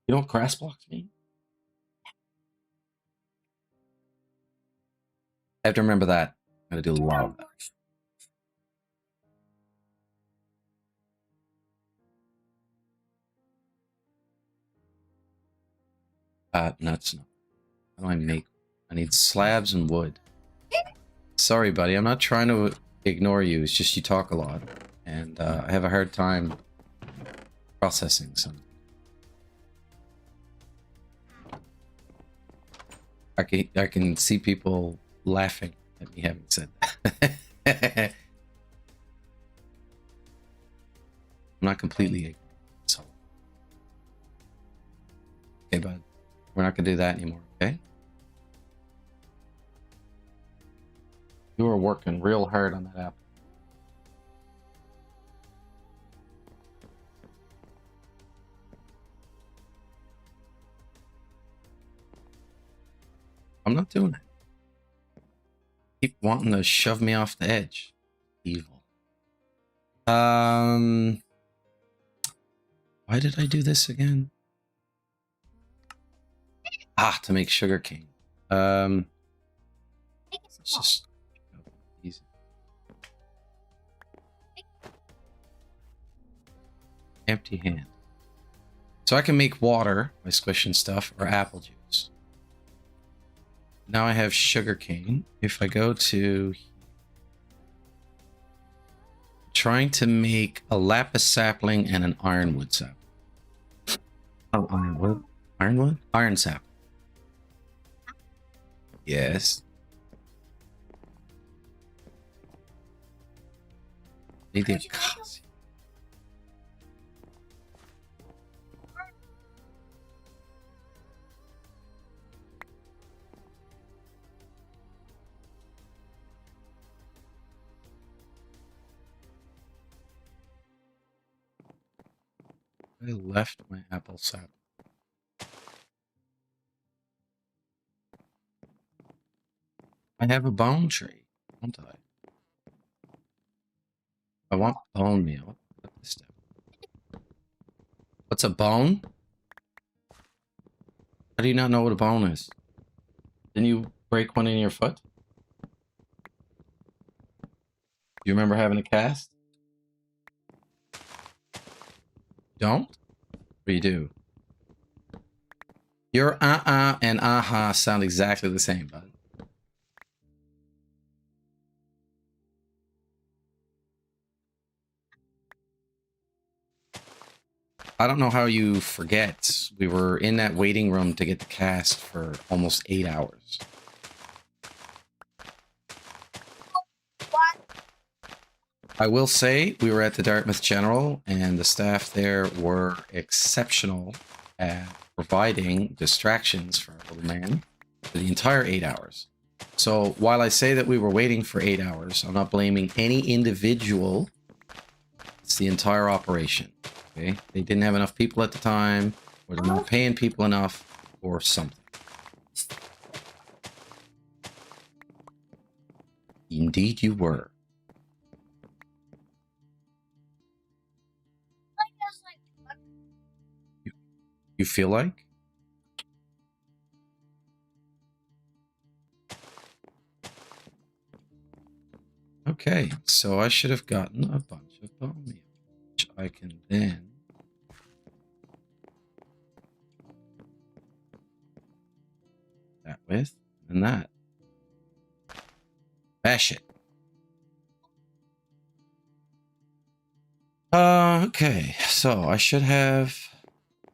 You know what grass blocks mean? I have to remember that. I'm gonna do a lot of that. Nuts. No. How do I make? I need slabs and wood. Sorry, buddy. I'm not trying to ignore you. It's just you talk a lot, and I have a hard time processing something. I can see people laughing at me having said that. I'm not completely ignorant, so okay, bud. We're not gonna do that anymore, okay? You were working real hard on that apple. I'm not doing it. Keep wanting to shove me off the edge. Evil. Why did I do this again? Ah, to make sugar cane. Let's just easy. Empty hand. So I can make water by squishing stuff or apple juice. Now I have sugar cane. If I go to trying to make a lapis sapling and an ironwood sapling. Oh, ironwood? Ironwood? Iron sapling. Yes. Need the acacia. I left my apple sapling. I have a bone tree, don't I? I want bone meal. What's a bone? How do you not know what a bone is? Didn't you break one in your foot? Do you remember having a cast? Don't? Or you do? Your and aha sound exactly the same, bud. I don't know how you forget. We were in that waiting room to get the cast for almost 8 hours. I will say we were at the Dartmouth General and the staff there were exceptional at providing distractions for our little man for the entire 8 hours. So while I say that we were waiting for 8 hours, I'm not blaming any individual. It's the entire operation. Okay, they didn't have enough people at the time, or they're not paying people enough, or something. Indeed, you were. You feel like? Okay, so I should have gotten a bunch of bone meal, which I can then that with, and that. Bash it. Okay, so I should have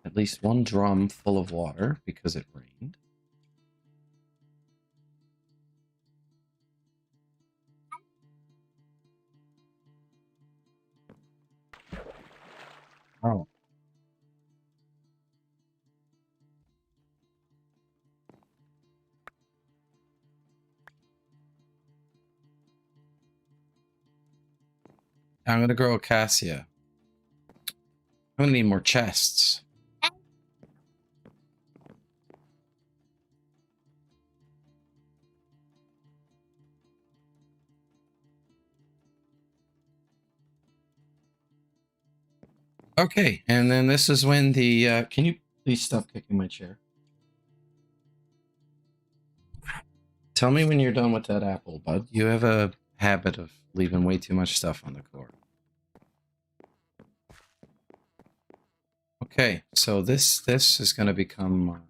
at least one drum full of water because it rained. Oh. I'm gonna grow acacia. I'm gonna need more chests. Okay, and then this is when the can you please stop kicking my chair? Tell me when you're done with that apple, bud. You have a habit of leaving way too much stuff on the core. Okay, so this is going to become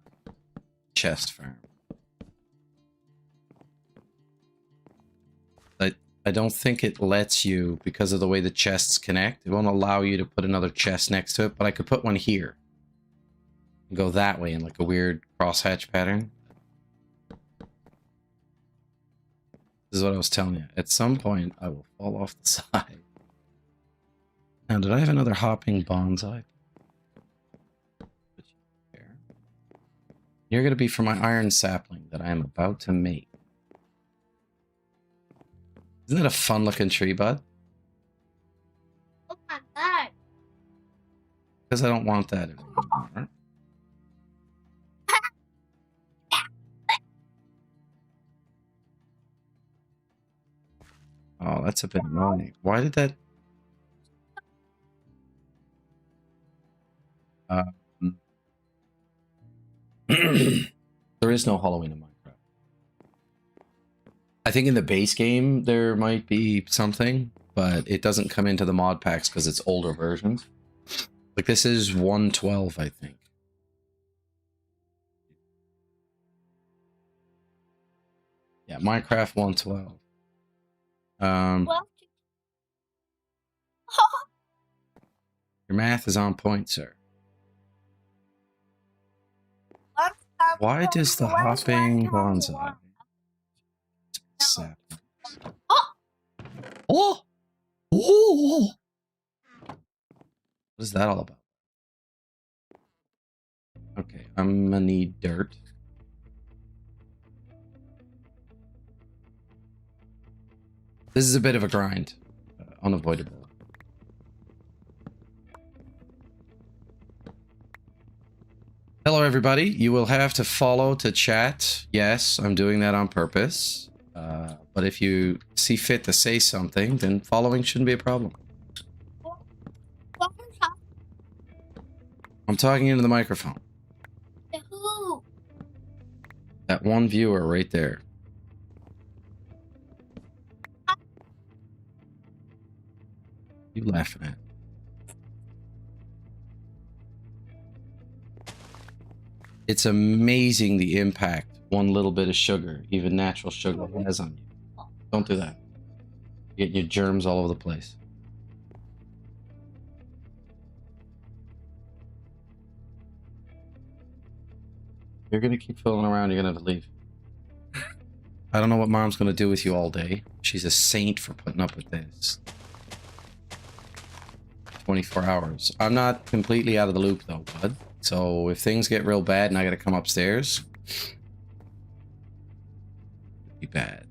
chest farm. I don't think it lets you, because of the way the chests connect, it won't allow you to put another chest next to it, but I could put one here. And go that way in like a weird crosshatch pattern. This is what I was telling you. At some point, I will fall off the side. Now, did I have another hopping bonsai? You're going to be for my iron sapling that I am about to make. Isn't that a fun looking tree, bud? Oh my god. Because I don't want that anymore. Oh, that's a bit annoying. Why did that... There is no Halloween in Minecraft. I think in the base game there might be something, but it doesn't come into the mod packs because it's older versions. Like this is 1.12, I think. Yeah, Minecraft 1.12. Well, Your math is on point, sir. Why does the hopping bonsai... Sap. Oh! Oh! What is that all about? Okay, I'm gonna need dirt. This is a bit of a grind. Unavoidable. Hello, everybody. You will have to follow to chat. Yes, I'm doing that on purpose. But if you see fit to say something, then following shouldn't be a problem. I'm talking into the microphone. who? That one viewer right there. You laughing at? It's amazing the impact one little bit of sugar, even natural sugar, has on you. Don't do that. You get your germs all over the place. You're gonna keep fooling around, you're gonna have to leave. I don't know what mom's gonna do with you all day. She's a saint for putting up with this. 24 hours. I'm not completely out of the loop though, bud. So if things get real bad and I gotta come upstairs, it'd be bad.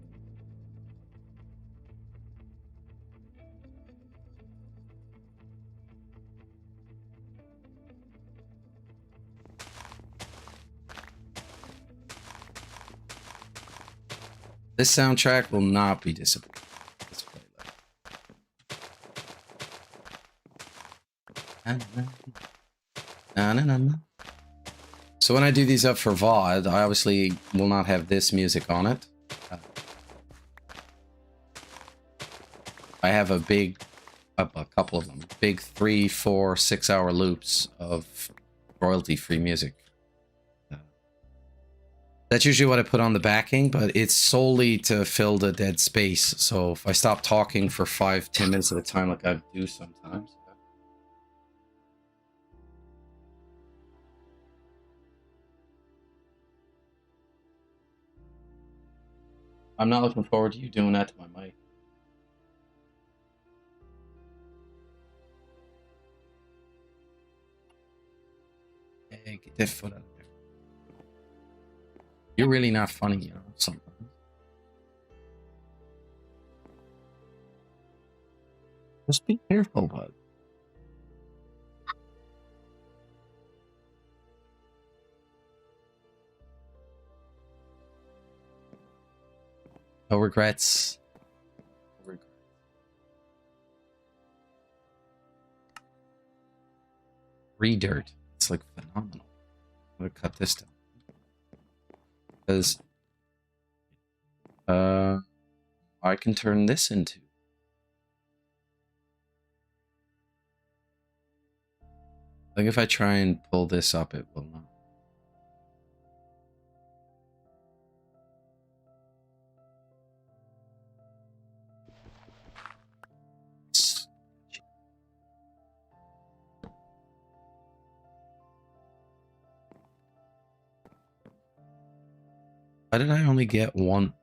This soundtrack will not be disappointing. Let's play that. Na, na, na, na. So when I do these up for VOD, I obviously will not have this music on it. I have a couple of them, big 3, 4, 6 hour loops of royalty-free music. That's usually what I put on the backing, but it's solely to fill the dead space. So if I stop talking for 5-10 minutes at a time, like I do sometimes. I'm not looking forward to you doing that to my mic. Hey, get that foot out of there. You're really not funny, you know, sometimes. Just be careful, bud. No regrets. No regrets. 3 dirt. It's like phenomenal. I'm gonna cut this down. Because I can turn this into. I think if I try and pull this up, it will not. Why did I only get one?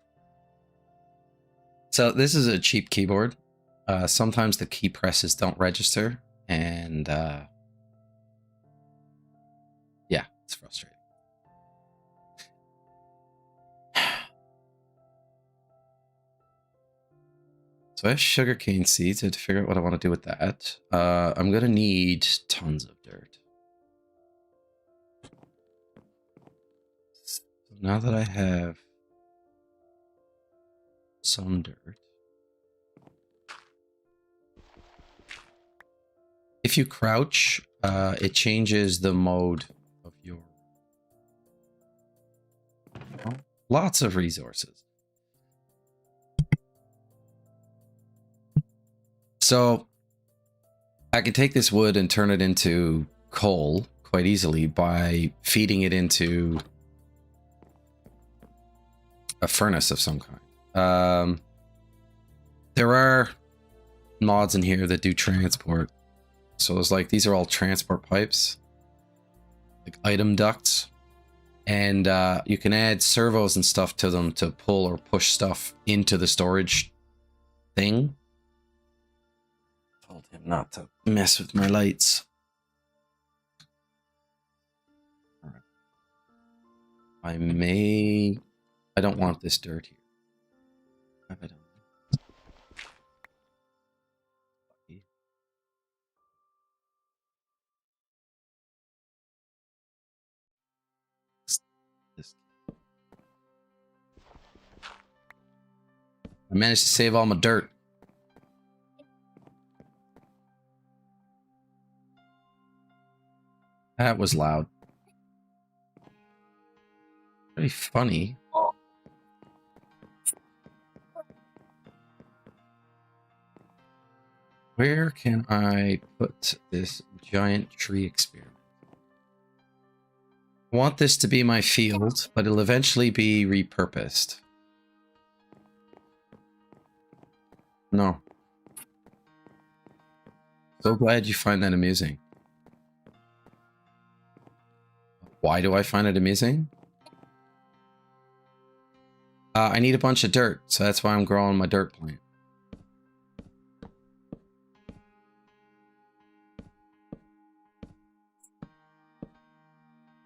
So this is a cheap keyboard. Sometimes the key presses don't register, and yeah, it's frustrating. So I have sugarcane seeds. I have to figure out what I want to do with that. I'm gonna need tons of dirt. So now that I have some dirt, if you crouch, it changes the mode of your. Oh, lots of resources. So I can take this wood and turn it into coal quite easily by feeding it into a furnace of some kind. There are mods in here that do transport. So it's like these are all transport pipes, like item ducts, and you can add servos and stuff to them to pull or push stuff into the storage thing. Told him not to mess with my lights. All right. I don't want this dirt here. I don't. I managed to save all my dirt. That was loud. Very funny. Where can I put this giant tree experiment? I want this to be my field, but it'll eventually be repurposed. No. So glad you find that amusing. Why do I find it amusing? I need a bunch of dirt, so that's why I'm growing my dirt plant.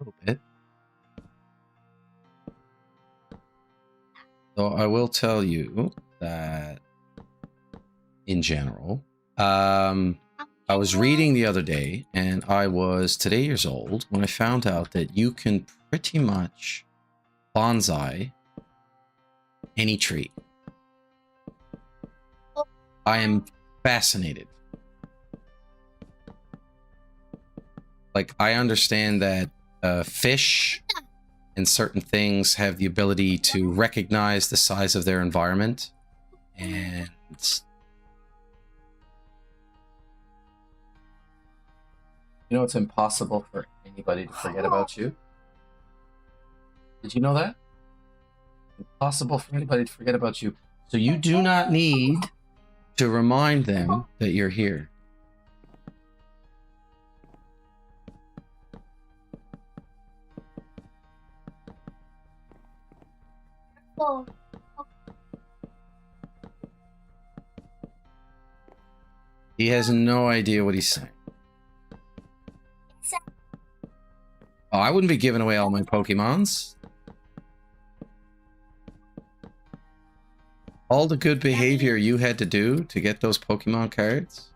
A little bit. So I will tell you that in general, I was reading the other day, and I was today years old when I found out that you can pretty much bonsai any tree. I am fascinated. Like, I understand that fish and certain things have the ability to recognize the size of their environment, and you know, it's impossible for anybody to forget about you. Did you know that? Impossible for anybody to forget about you. So you do not need to remind them that you're here. Oh. He has no idea what he's saying. Oh, I wouldn't be giving away all my Pokemons. All the good behavior you had to do to get those Pokemon cards.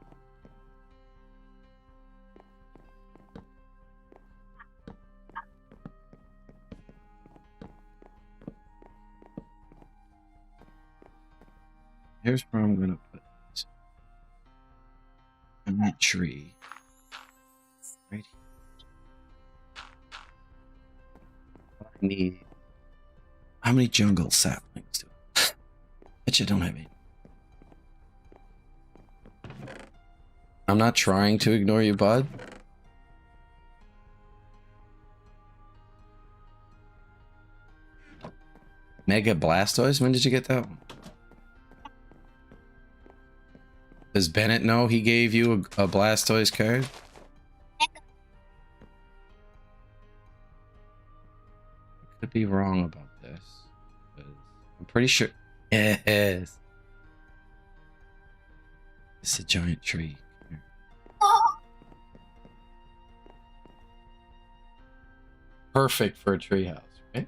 Here's where I'm gonna put it. And that tree. Right here. need... How many jungle saplings do I... Bet you don't have any. I'm not trying to ignore you, bud. Mega Blastoise? When did you get that one? Does Bennett know he gave you a Blastoise card? I could be wrong about this. But I'm pretty sure... Yes. It's a giant tree. Perfect for a treehouse, right?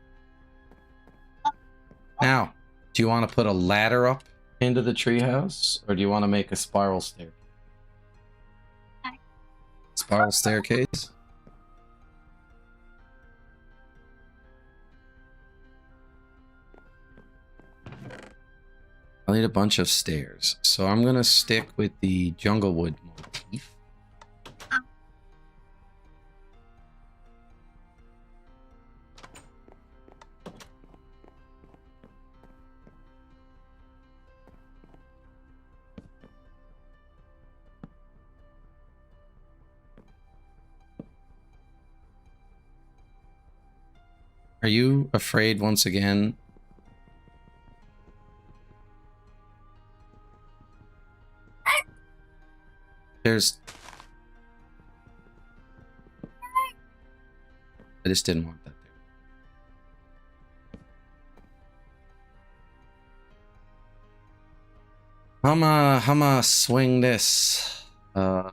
Now, do you want to put a ladder up into the treehouse, or do you want to make a spiral staircase? Spiral staircase? I'll need a bunch of stairs, so I'm gonna stick with the Junglewood motif. Are you afraid once again? There's... I just didn't want that there. I'ma swing this. Okay,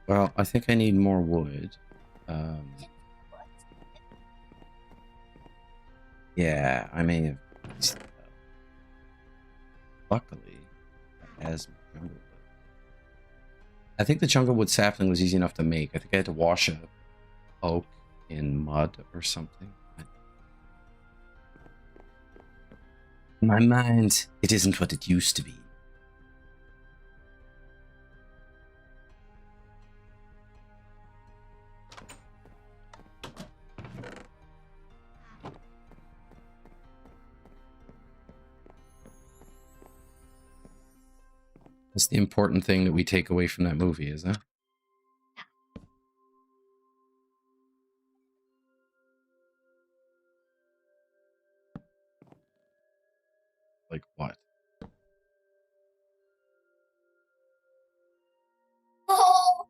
well, I think I need more wood. Yeah, I may have... Luckily, it has Junglewood. I think the Junglewood sapling was easy enough to make. I think I had to wash a oak in mud or something. In my mind, it isn't what it used to be. That's the important thing that we take away from that movie, isn't it? Like what? Oh.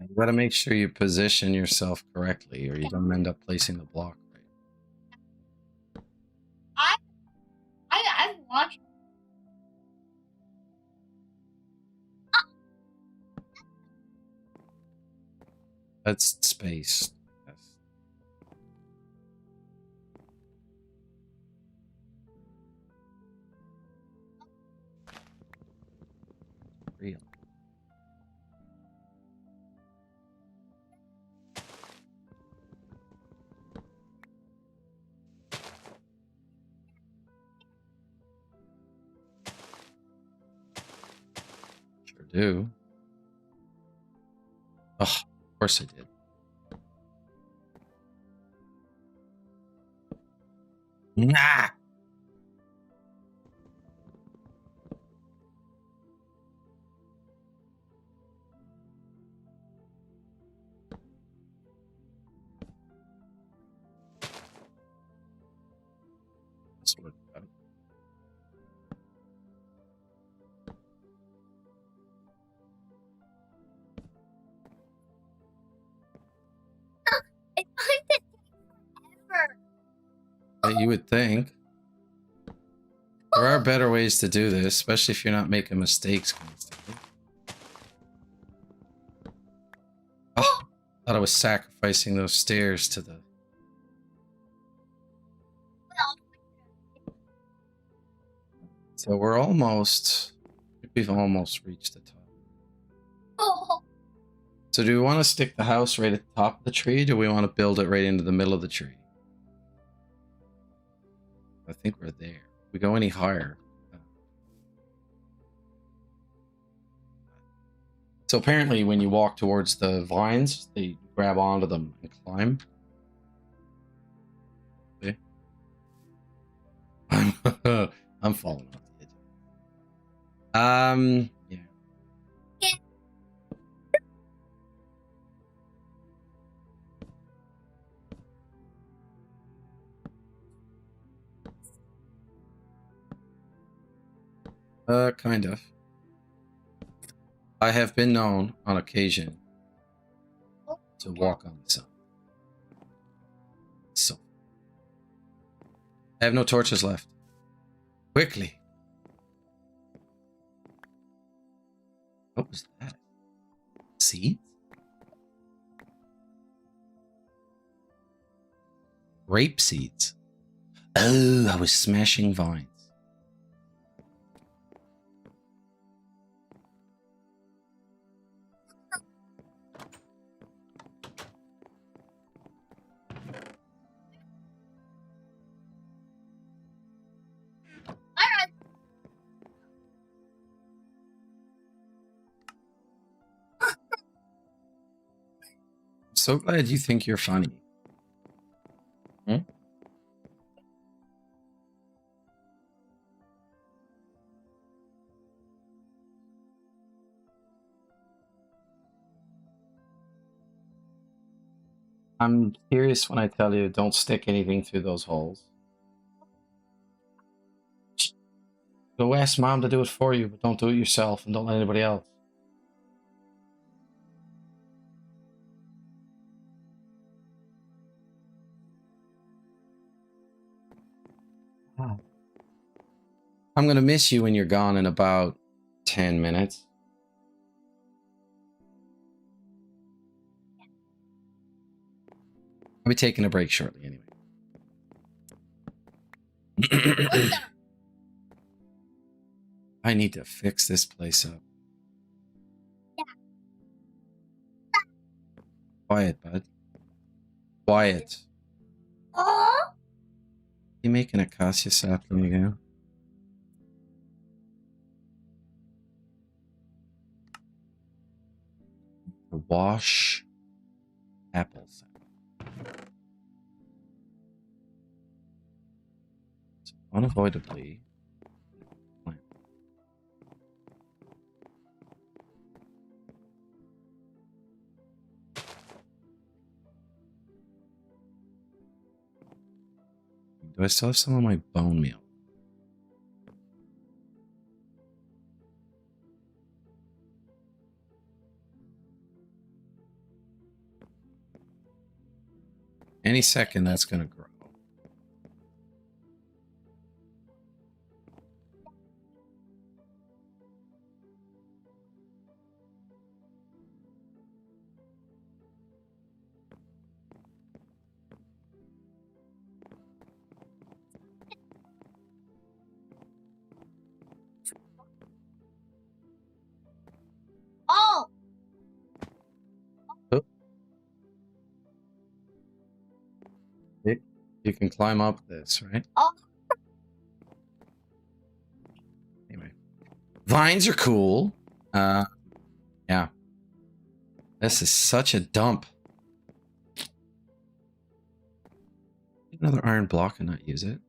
You gotta make sure you position yourself correctly, or you don't end up placing the block right. I've watched. That's space. Yes. Real. Sure do. Oh, of course I did. Nah. That's what about it. It's going to take forever. You would think. There are better ways to do this, especially if you're not making mistakes constantly. Oh, thought I was sacrificing those stairs to the... So we're almost... We've almost reached the top. Oh. So do we want to stick the house right at the top of the tree, or do we want to build it right into the middle of the tree? I think we're there. We go any higher. So apparently when you walk towards the vines, they grab onto them and climb. See? I'm falling off the edge. Yeah. Kind of. I have been known on occasion to walk on the sun. So I have no torches left. Quickly. What was that? Seeds? Grape seeds. Oh, I was smashing vines. I'm so glad you think you're funny. Hmm? I'm serious when I tell you don't stick anything through those holes. Go ask mom to do it for you, but don't do it yourself and don't let anybody else. Oh. I'm going to miss you when you're gone in about 10 minutes. I'll be taking a break shortly anyway. I need to fix this place up. Yeah. Quiet, bud. Quiet. Oh. You making a cassia sapling again? Wash apples. So unavoidably. Plant. Do I still have some of my bone meal? Any second, that's going to grow. Oh. Oh. You can climb up this, right? Oh. Anyway. Vines are cool. Yeah. This is such a dump. Another iron block and not use it.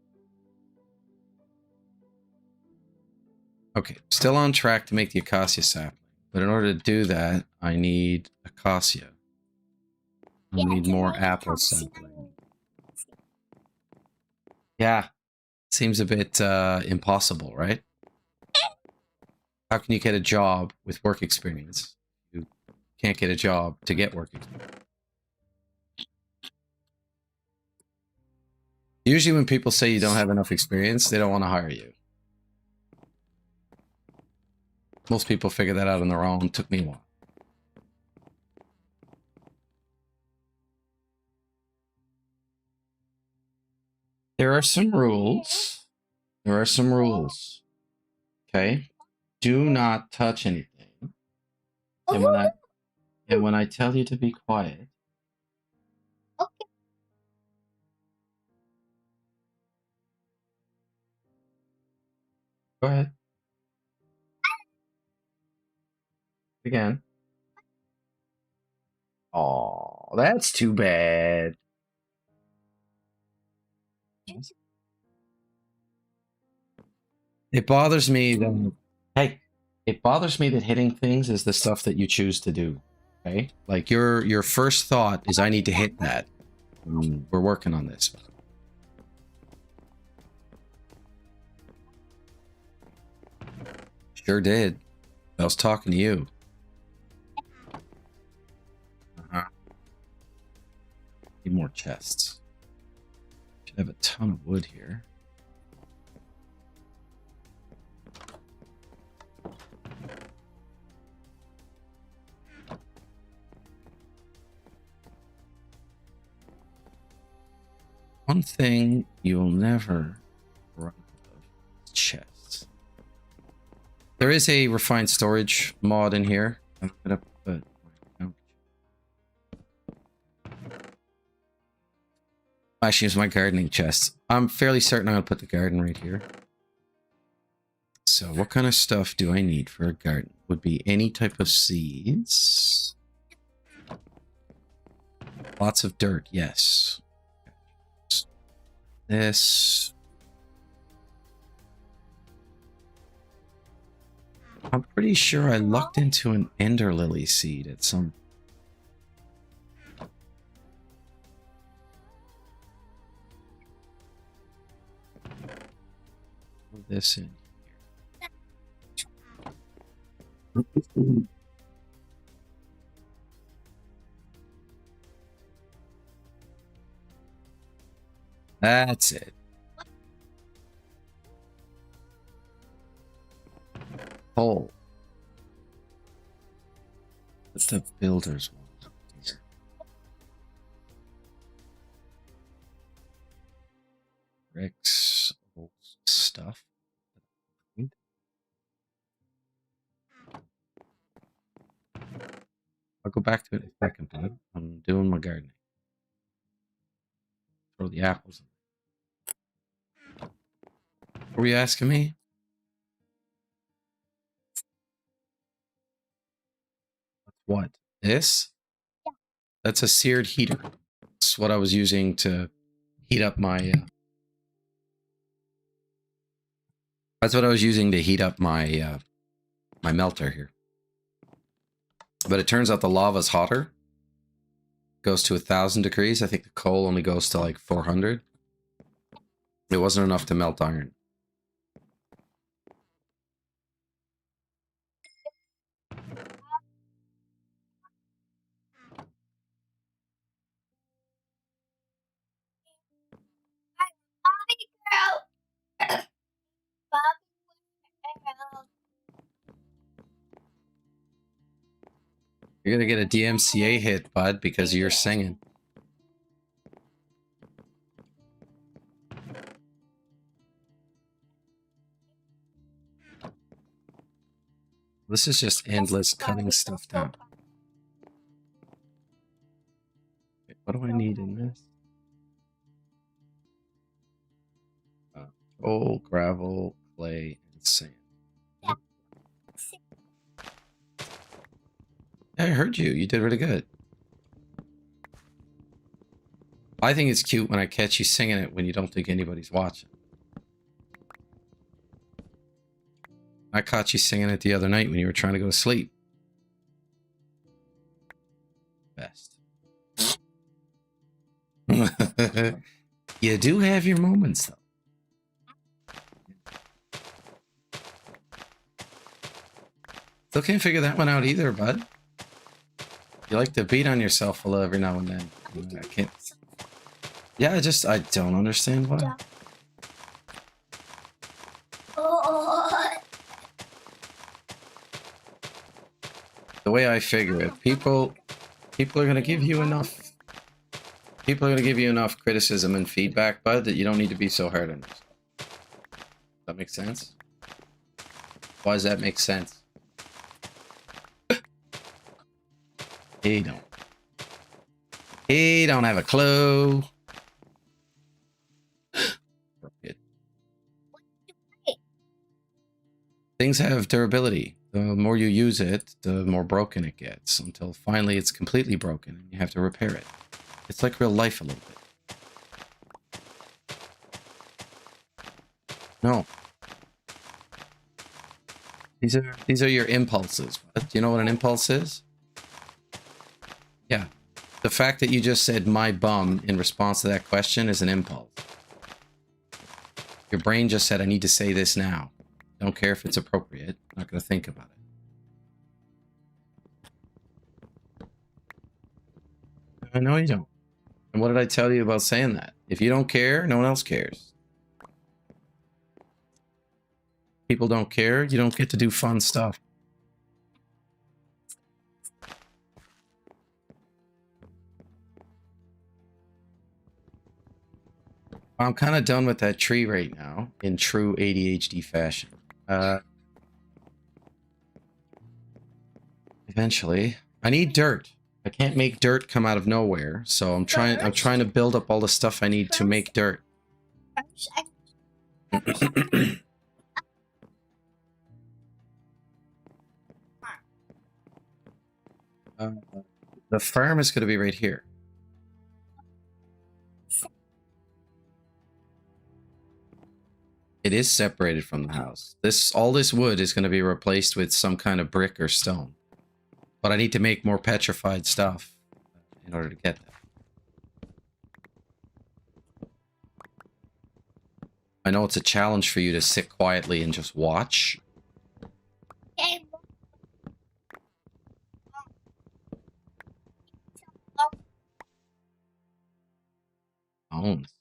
Okay, still on track to make the acacia sapling. But in order to do that, I need acacia. I need more apple sapling. Yeah. Seems a bit impossible, right? How can you get a job with work experience? You can't get a job to get work experience. Usually when people say you don't have enough experience, they don't want to hire you. Most people figure that out on their own. It took me a while. There are some rules. There are some rules. Okay? Do not touch anything. And when I tell you to be quiet, Go ahead. Again. Oh, that's too bad. It bothers me that, hey, it bothers me that hitting things is the stuff that you choose to do. Okay? Like your first thought is I need to hit that. We're working on this. Sure did. I was talking to you. Uh-huh. Need more chests. Should have a ton of wood here. One thing you'll never run out of: chests. There is a refined storage mod in here. I'm gonna put actually use my gardening chest. I'm fairly certain I'm gonna put the garden right here. So what kind of stuff do I need for a garden? Would be any type of seeds. Lots of dirt, yes. This. I'm pretty sure I lucked into an ender lily seed at some. Put this in here. That's it. Hole. That's the builder's one. Bricks, old stuff. I'll go back to it in a second, bud. I'm doing my gardening. Throw the apples in. What were you asking me? What? This? Yeah. That's a seared heater. That's what I was using to heat up my... That's what I was using to heat up my my melter here. But it turns out the lava's hotter. Goes to 1,000 degrees. I think the coal only goes to like 400. It wasn't enough to melt iron. Bobby girl. Bobby girl. You're gonna get a DMCA hit, bud, because you're singing. This is just endless cutting stuff down. Okay, what do I need in this? Coal, gravel, clay, and sand. Yeah. I heard you. You did really good. I think it's cute when I catch you singing it when you don't think anybody's watching. I caught you singing it the other night when you were trying to go to sleep. Best. You do have your moments, though. Still can't figure that one out either, bud. You like to beat on yourself a little every now and then. I can't. Yeah, I don't understand why. Yeah. Oh. The way I figure it, people are gonna give you enough. People are gonna give you enough criticism and feedback, bud, that you don't need to be so hard on yourself. Does that make sense? Why does that make sense? He don't. He don't have a clue. Good. things have durability. The more you use it, the more broken it gets, until finally it's completely broken and you have to repair it. It's like real life a little bit. No. These are your impulses. Do you know what an impulse is? Yeah. The fact that you just said my bum in response to that question is an impulse. Your brain just said, I need to say this now. Don't care if it's appropriate. I'm not going to think about it. I know you don't. And what did I tell you about saying that? If you don't care, no one else cares. People don't care, you don't get to do fun stuff. I'm kind of done with that tree right now, in true ADHD fashion. Eventually. I need dirt. I can't make dirt come out of nowhere, so I'm trying to build up all the stuff I need to make dirt. The farm is going to be right here. It is separated from the house. All this wood is going to be replaced with some kind of brick or stone. But I need to make more petrified stuff in order to get that. I know it's a challenge for you to sit quietly and just watch. Bones.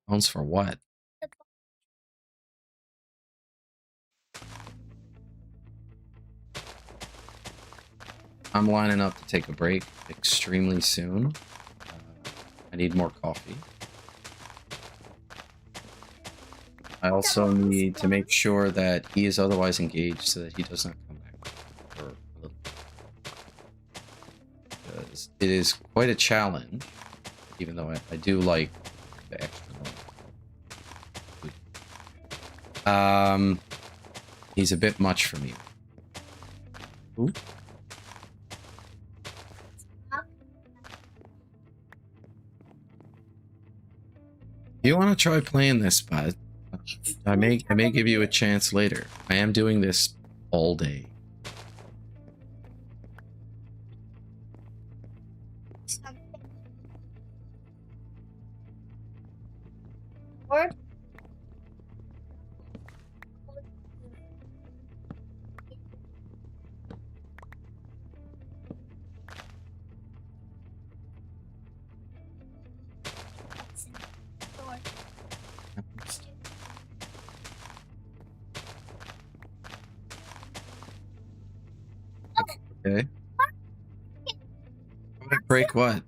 Bones for what? I'm lining up to take a break extremely soon. I need more coffee. I also need to make sure that he is otherwise engaged so that he does not come back for a little bit. Because it is quite a challenge, even though I do like the extra one. He's a bit much for me. Ooh. You want to try playing this, bud? I may give you a chance later. I am doing this all day. Okay. Break what?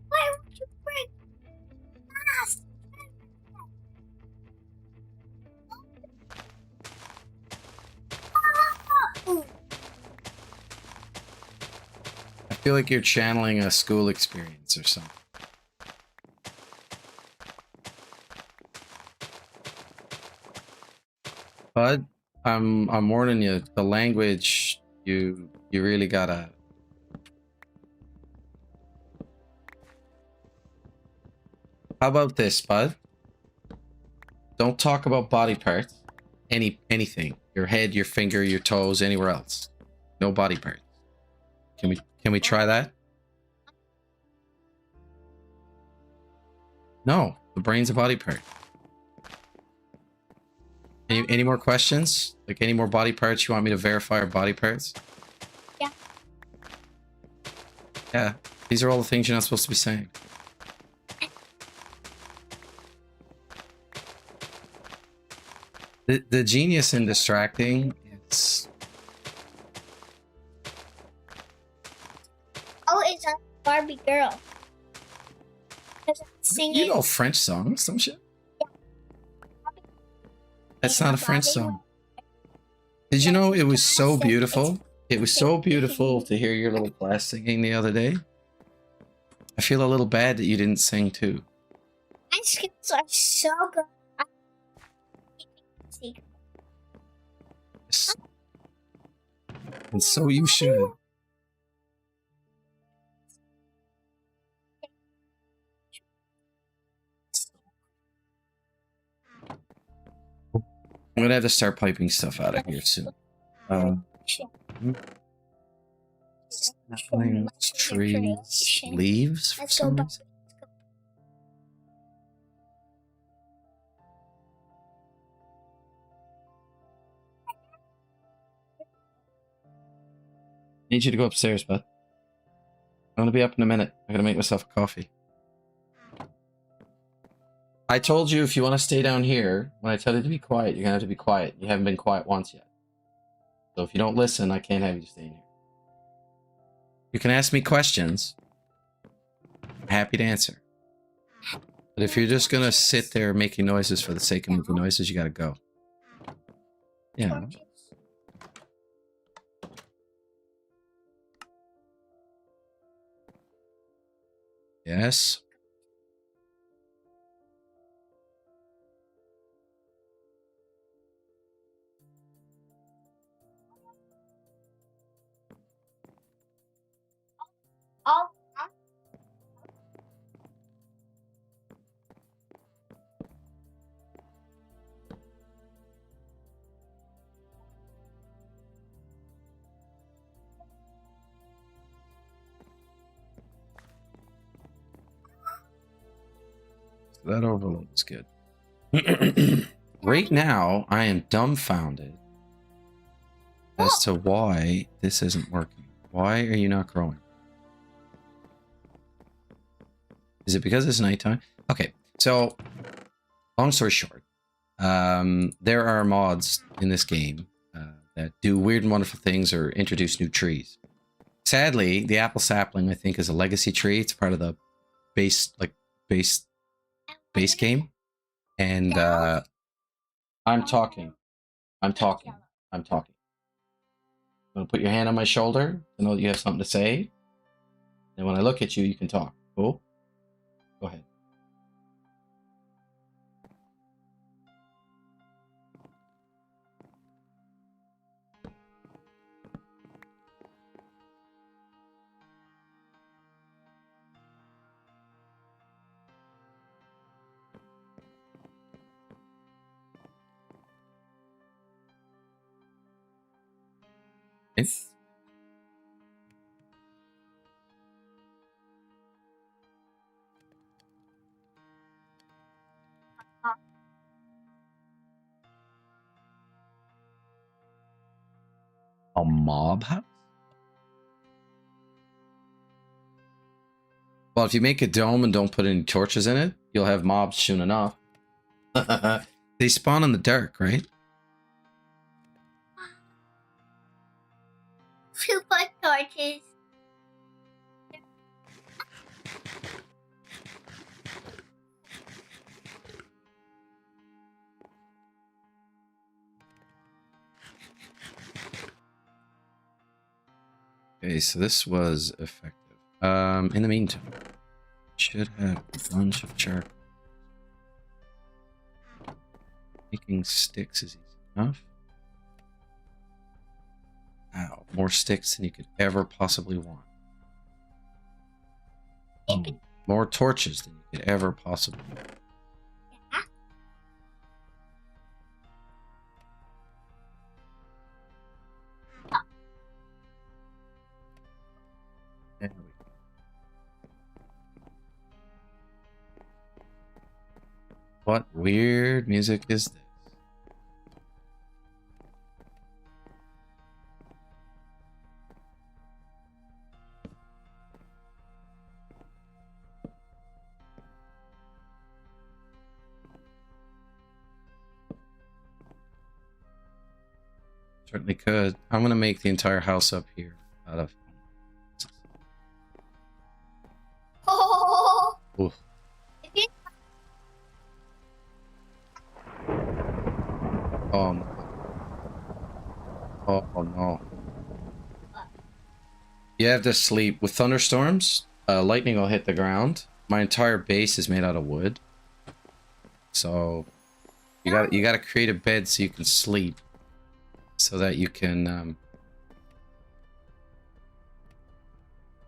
Why would you break glass? I feel like you're channeling a school experience or something. Bud, I'm warning you, the language you really gotta. How about this, bud? Don't talk about body parts. Anything. Your head, your finger, your toes, anywhere else. No body parts. Can we try that? No, the brain's a body part. Any more questions? Like any more body parts you want me to verify are body parts? Yeah. Yeah. These are all the things you're not supposed to be saying. The genius in distracting is... Oh, it's a Barbie girl. Singing. You know French songs, don't you? Yeah. That's not a French song. Did you know it was so beautiful? It was so beautiful to hear your little class singing the other day. I feel a little bad that you didn't sing too. My skills are so good. And so you should. I'm gonna have to start piping stuff out of here soon. Saplings, trees, leaves for some reason. Need you to go upstairs, bud. I'm gonna be up in a minute. I gotta make myself a coffee. I told you if you want to stay down here, when I tell you to be quiet, you're gonna have to be quiet. You haven't been quiet once yet. So if you don't listen, I can't have you stay in here. You can ask me questions. I'm happy to answer. But if you're just gonna sit there making noises for the sake of making noises, you gotta go. Yeah. Yes. All That overload is good. Right now, I am dumbfounded as to why this isn't working. Why are you not growing? Is it because it's nighttime? Okay, so long story short, there are mods in this game that do weird and wonderful things or introduce new trees. Sadly, the apple sapling, I think, is a legacy tree. It's part of the base game. And I'm talking. I'm talking. I'm talking. I'm gonna put your hand on my shoulder to know that you have something to say. And when I look at you, you can talk. Cool? Go ahead. It's a mob house? Well, if you make a dome and don't put any torches in it, you'll have mobs soon enough. They spawn in the dark, right? super torches. Okay, so this was effective. In the meantime, should have a bunch of charcoal. Making sticks is easy enough. Wow, more sticks than you could ever possibly want. More torches than you could ever possibly want. There we go. What weird music is this? Certainly could. I'm gonna make the entire house up here out of. Oh, Oof. Um. Oh no. You have to sleep with thunderstorms. Lightning will hit the ground. My entire base is made out of wood, so you got to create a bed so you can sleep, so that you can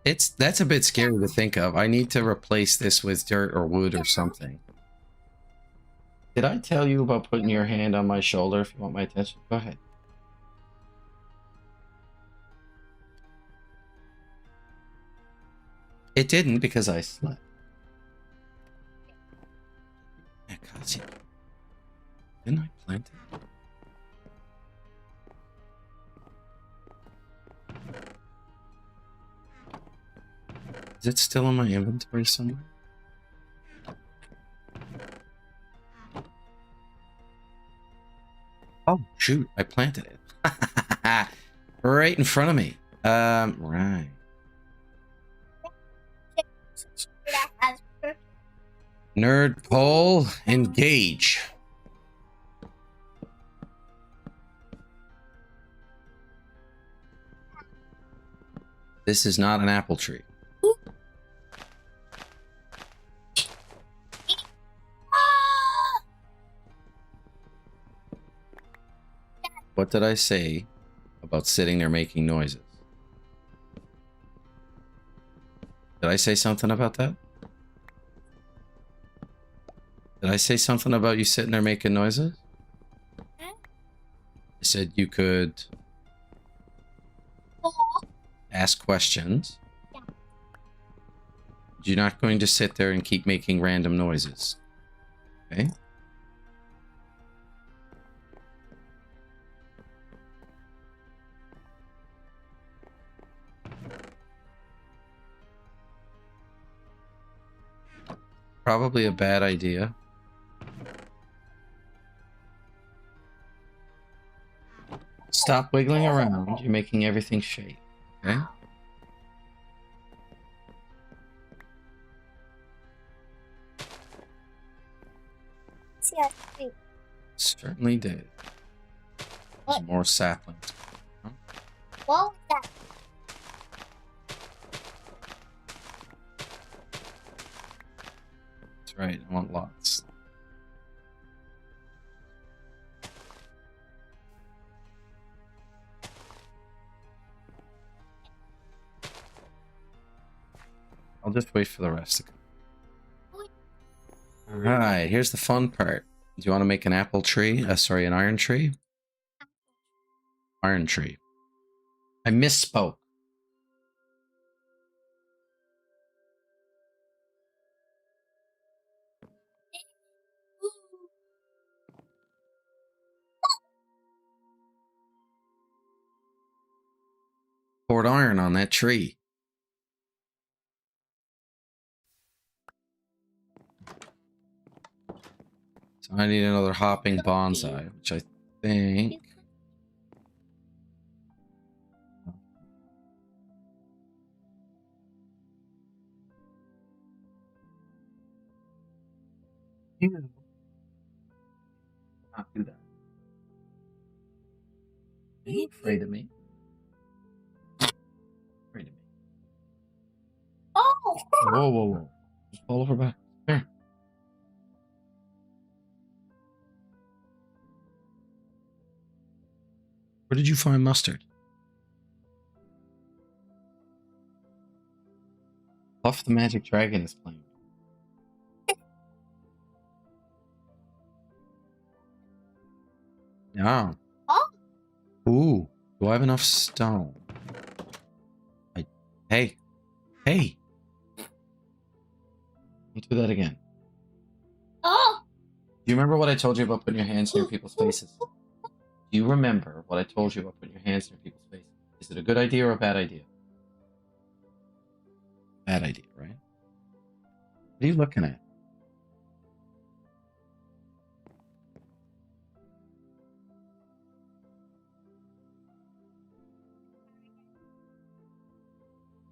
That's a bit scary to think of. I need to replace this with dirt or wood or something. Did I tell you about putting your hand on my shoulder if you want my attention? Go ahead. It didn't because I slept. Yeah, Kazi. Didn't I plant it? Is it still in my inventory somewhere? Oh, shoot. I planted it. Right in front of me. Right. That has Nerd poll, engage. This is not an apple tree. What did I say about sitting there making noises? Did I say something about that? Did I say something about you sitting there making noises? I said you could ask questions. Yeah. You're not going to sit there and keep making random noises. Okay? Probably a bad idea. Stop wiggling around. You're making everything shake. Okay? Certainly did. There's What? more saplings. What was that? That's right. I want lots. I'll just wait for the rest to come. Alright, here's the fun part. Do you want to make an apple tree? Sorry, an iron tree? Iron tree. I misspoke. Poured iron on that tree. So I need another hopping bonsai, which I think... Not do that. Are you afraid of me? Afraid of me? Oh! Whoa, whoa, whoa. Just fall over back. Here. Where did you find mustard? Puff the Magic Dragon is playing. Yeah. Oh! Ooh. Do I have enough stone? Hey. Hey. Don't do that again. Oh! Do you remember what I told you about putting your hands near people's faces? Do you remember what I told you about putting your hands near people's faces? Is it a good idea or a bad idea? Bad idea, right? What are you looking at?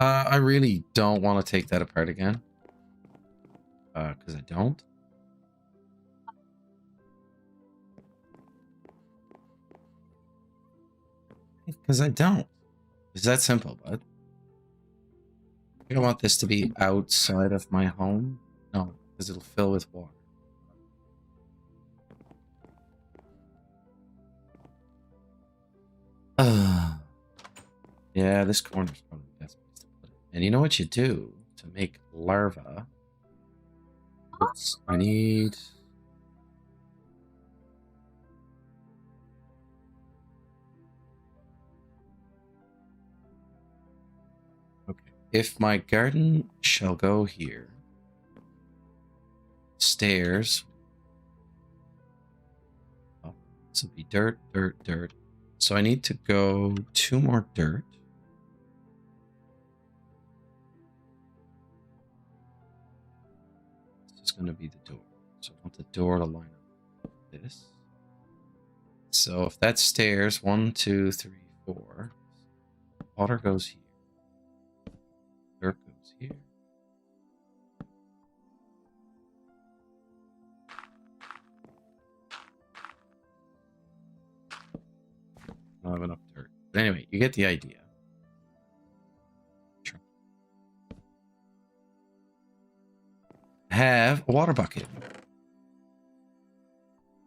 I really don't want to take that apart again. Because I don't. Because I don't. It's that simple, bud. I don't want this to be outside of my home. No, because it'll fill with water. Yeah, this corner's probably the best place to put it. And you know what you do to make larva? Oops, I need... Okay. If my garden shall go here, stairs. Oh, this will be dirt, dirt, dirt. So I need to go 2 more dirt. This is going to be the door. So I want the door to line up with this. So if that's stairs, 1, 2, 3, 4. Water goes here. Dirt goes here. I don't have enough dirt. But anyway, you get the idea. Sure. Have a water bucket.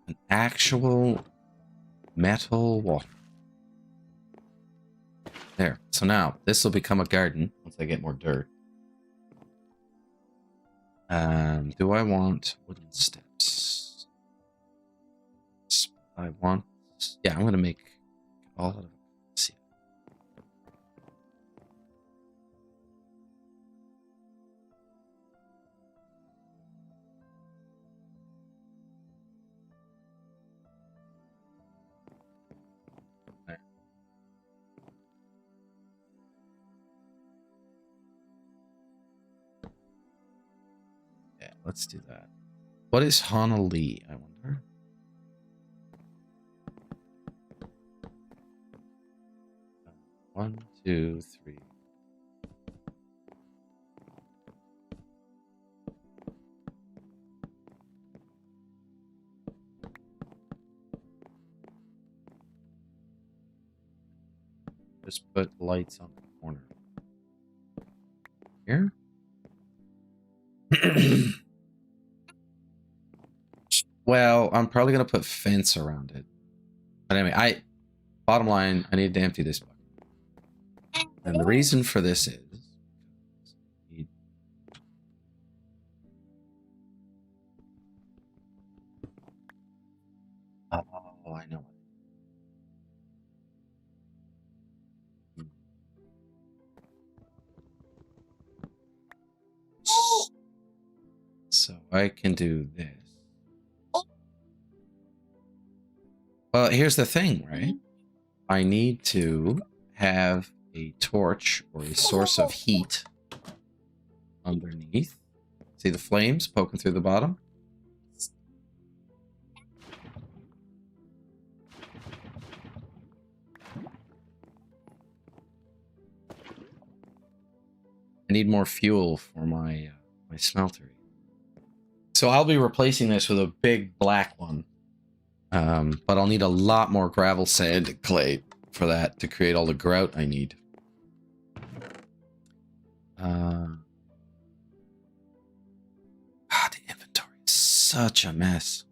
An actual metal water. There. So now this will become a garden once I get more dirt. Do I want wooden steps? I want... Yeah, I'm going to make all of it. See. There. Yeah, let's do that. What is Honolulu, I wonder? One, two, three. Just put lights on the corner. Here? Well, I'm probably going to put fence around it. But anyway, bottom line, I need to empty this bucket. And the reason for this is... Oh, I know. So I can do this. Well, here's the thing, right? I need to have a torch or a source of heat underneath. See the flames poking through the bottom? I need more fuel for my my smeltery. So I'll be replacing this with a big black one. But I'll need a lot more gravel, sand, and clay for that to create all the grout I need. The inventory is such a mess.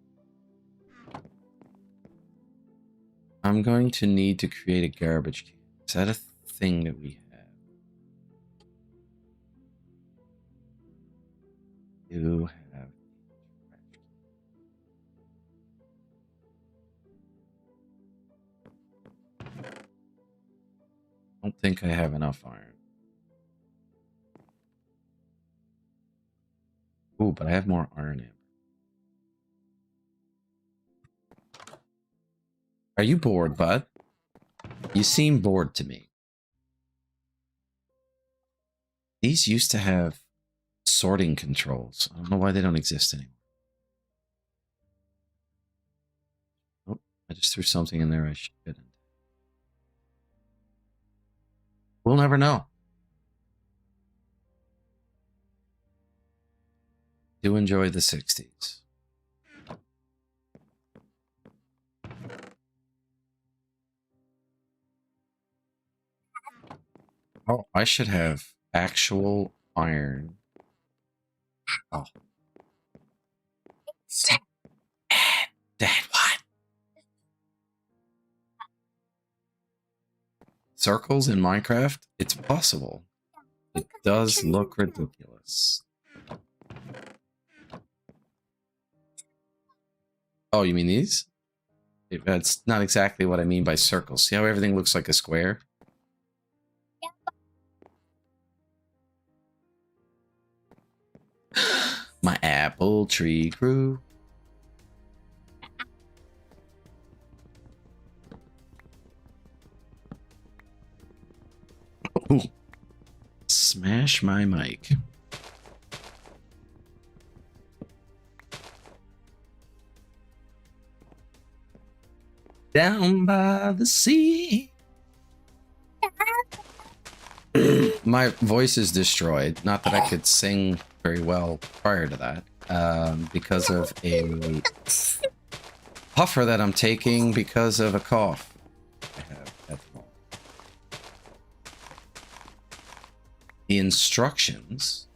I'm going to need to create a garbage can. Is that a thing that we have? Do have. I don't think I have enough iron. Ooh, but I have more iron in. Are you bored, bud? You seem bored to me. These used to have sorting controls. I don't know why they don't exist anymore. Oh, I just threw something in there I shouldn't. We'll never know. Do enjoy the 60s. Oh, I should have actual iron. Oh. Dad, what? Circles in Minecraft? It's possible. It does look ridiculous. Oh, you mean these? That's not exactly what I mean by circles. See how everything looks like a square? My apple tree grew. Ooh. Smash my mic. Down by the sea. My voice is destroyed. Not that I could sing very well prior to that. Because of a puffer that I'm taking because of a cough I have at the moment. The instructions.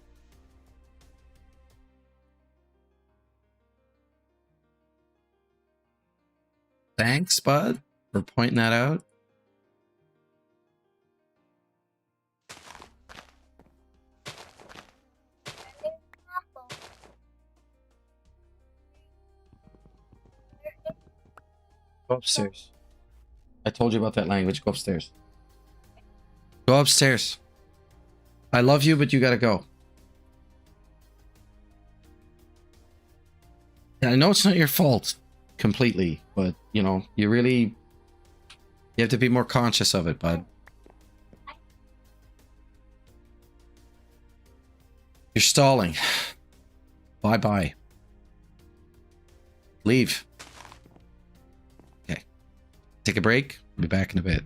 Thanks, bud, for pointing that out. Go upstairs. I told you about that language. Go upstairs. Go upstairs. I love you, but you gotta go. I know it's not your fault completely, but you know, you have to be more conscious of it, bud. You're stalling. Bye-bye. Leave. Okay. Take a break. I'll be back in a bit.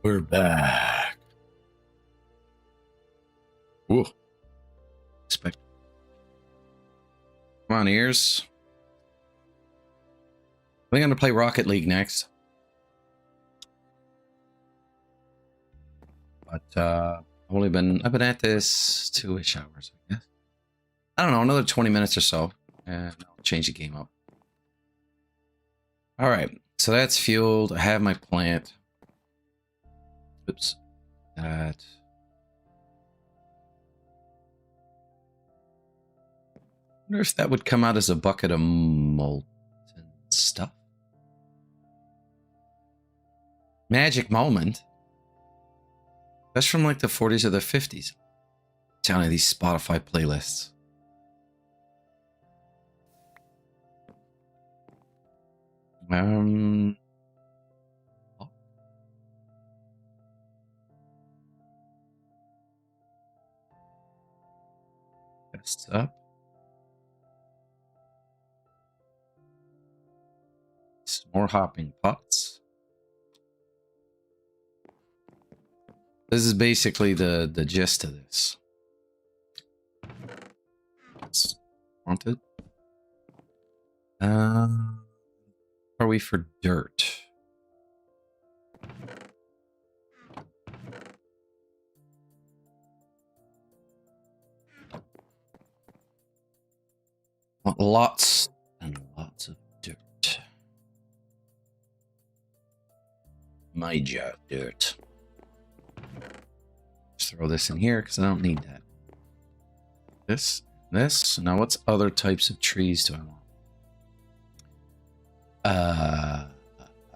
We're back. Ooh. Expect. Come on, ears. I think I'm gonna play Rocket League next. But I've been at this 2-ish hours, I guess. I don't know, another 20 minutes or so, and I'll change the game up. All right, so that's fueled. I have my plant. Oops, that. I wonder if that would come out as a bucket of molten stuff. Magic moment. That's from like the 40s or the 50s. I'm telling you, these Spotify playlists. Best up. Some more hopping pots. This is basically the gist of this. It's wanted. Are we for dirt? Want lots and lots of dirt. My job, dirt. Just throw this in here because I don't need that. This. Now, what's other types of trees do I want? I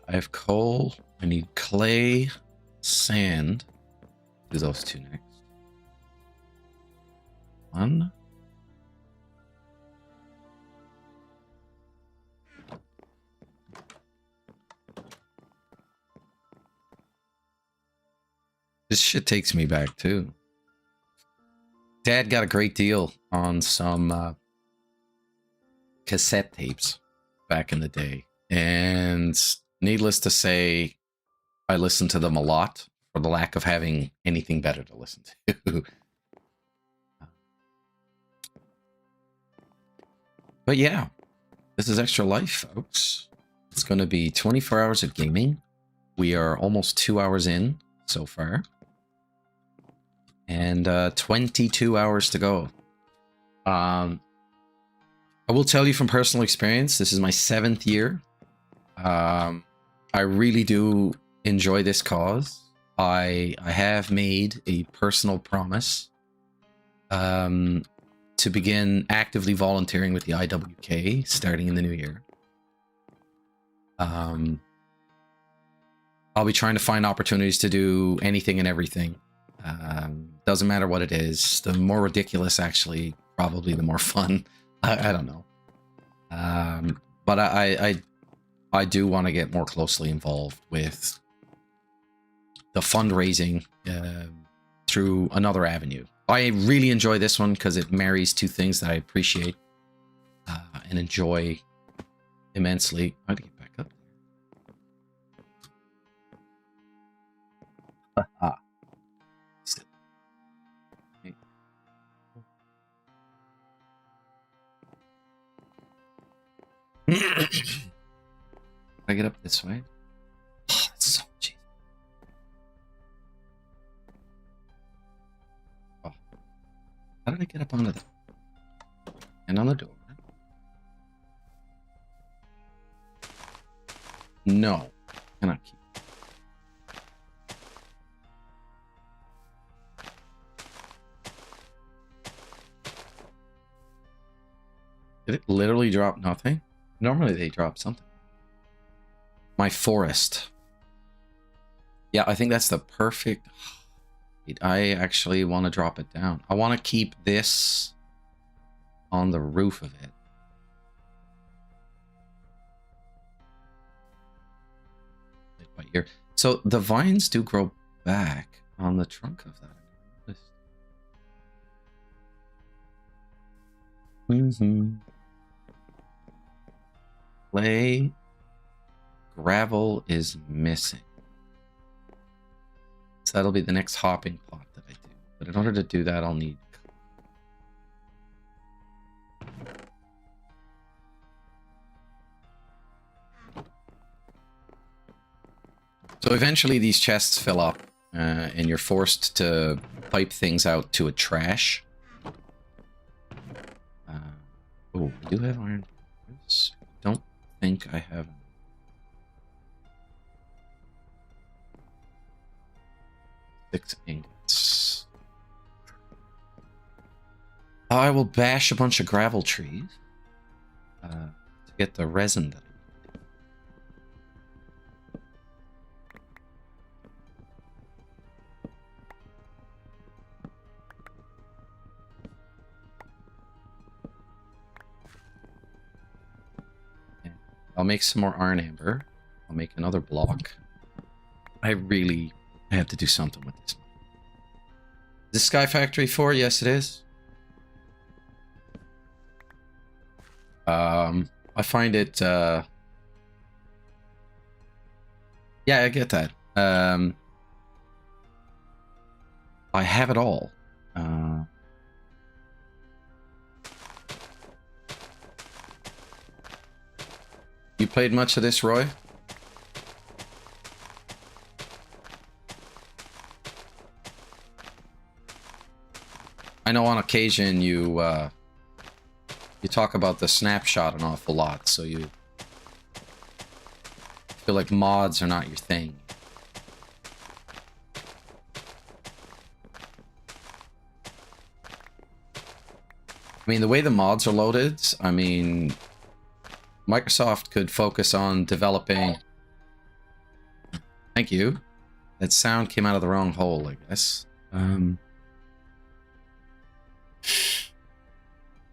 have coal. I need clay, sand. Do those two next. One. This shit takes me back too. Dad got a great deal on some cassette tapes back in the day. And needless to say, I listened to them a lot for the lack of having anything better to listen to. But yeah, this is Extra Life, folks. It's going to be 24 hours of gaming. We are almost 2 hours in so far. And 22 hours to go. I will tell you from personal experience, this is my 7th year. I really do enjoy this cause. I have made a personal promise to begin actively volunteering with the IWK starting in the new year. I'll be trying to find opportunities to do anything and everything. Doesn't matter what it is. The more ridiculous, actually, probably the more fun. I don't know. But I do want to get more closely involved with the fundraising through another avenue. I really enjoy this one because it marries two things that I appreciate and enjoy immensely. How to get back up? Haha. I get up this way. Oh, that's so cheap. Oh. How did I get up onto that? And on the door. No. Cannot keep. Did it literally drop nothing? Normally they drop something. My forest. Yeah, I think that's the perfect... I actually want to drop it down. I want to keep this on the roof of it. Right here. So the vines do grow back on the trunk of that. Clay. Gravel is missing. So that'll be the next hopping plot that I do. But in order to do that, I'll need... So eventually these chests fill up, and you're forced to pipe things out to a trash. Oh, we do have iron. Don't think I have... 6 ingots. I will bash a bunch of gravel trees to get the resin that I need. I'll make some more iron amber. I'll make another block. I have to do something with this. Is this Sky Factory 4? Yes, it is. I find it, yeah, I get that. I have it all. You played much of this, Roy? I know on occasion you talk about the snapshot an awful lot, so you feel like mods are not your thing. I mean, the way the mods are loaded, I mean, Microsoft could focus on developing... Thank you. That sound came out of the wrong hole, I guess.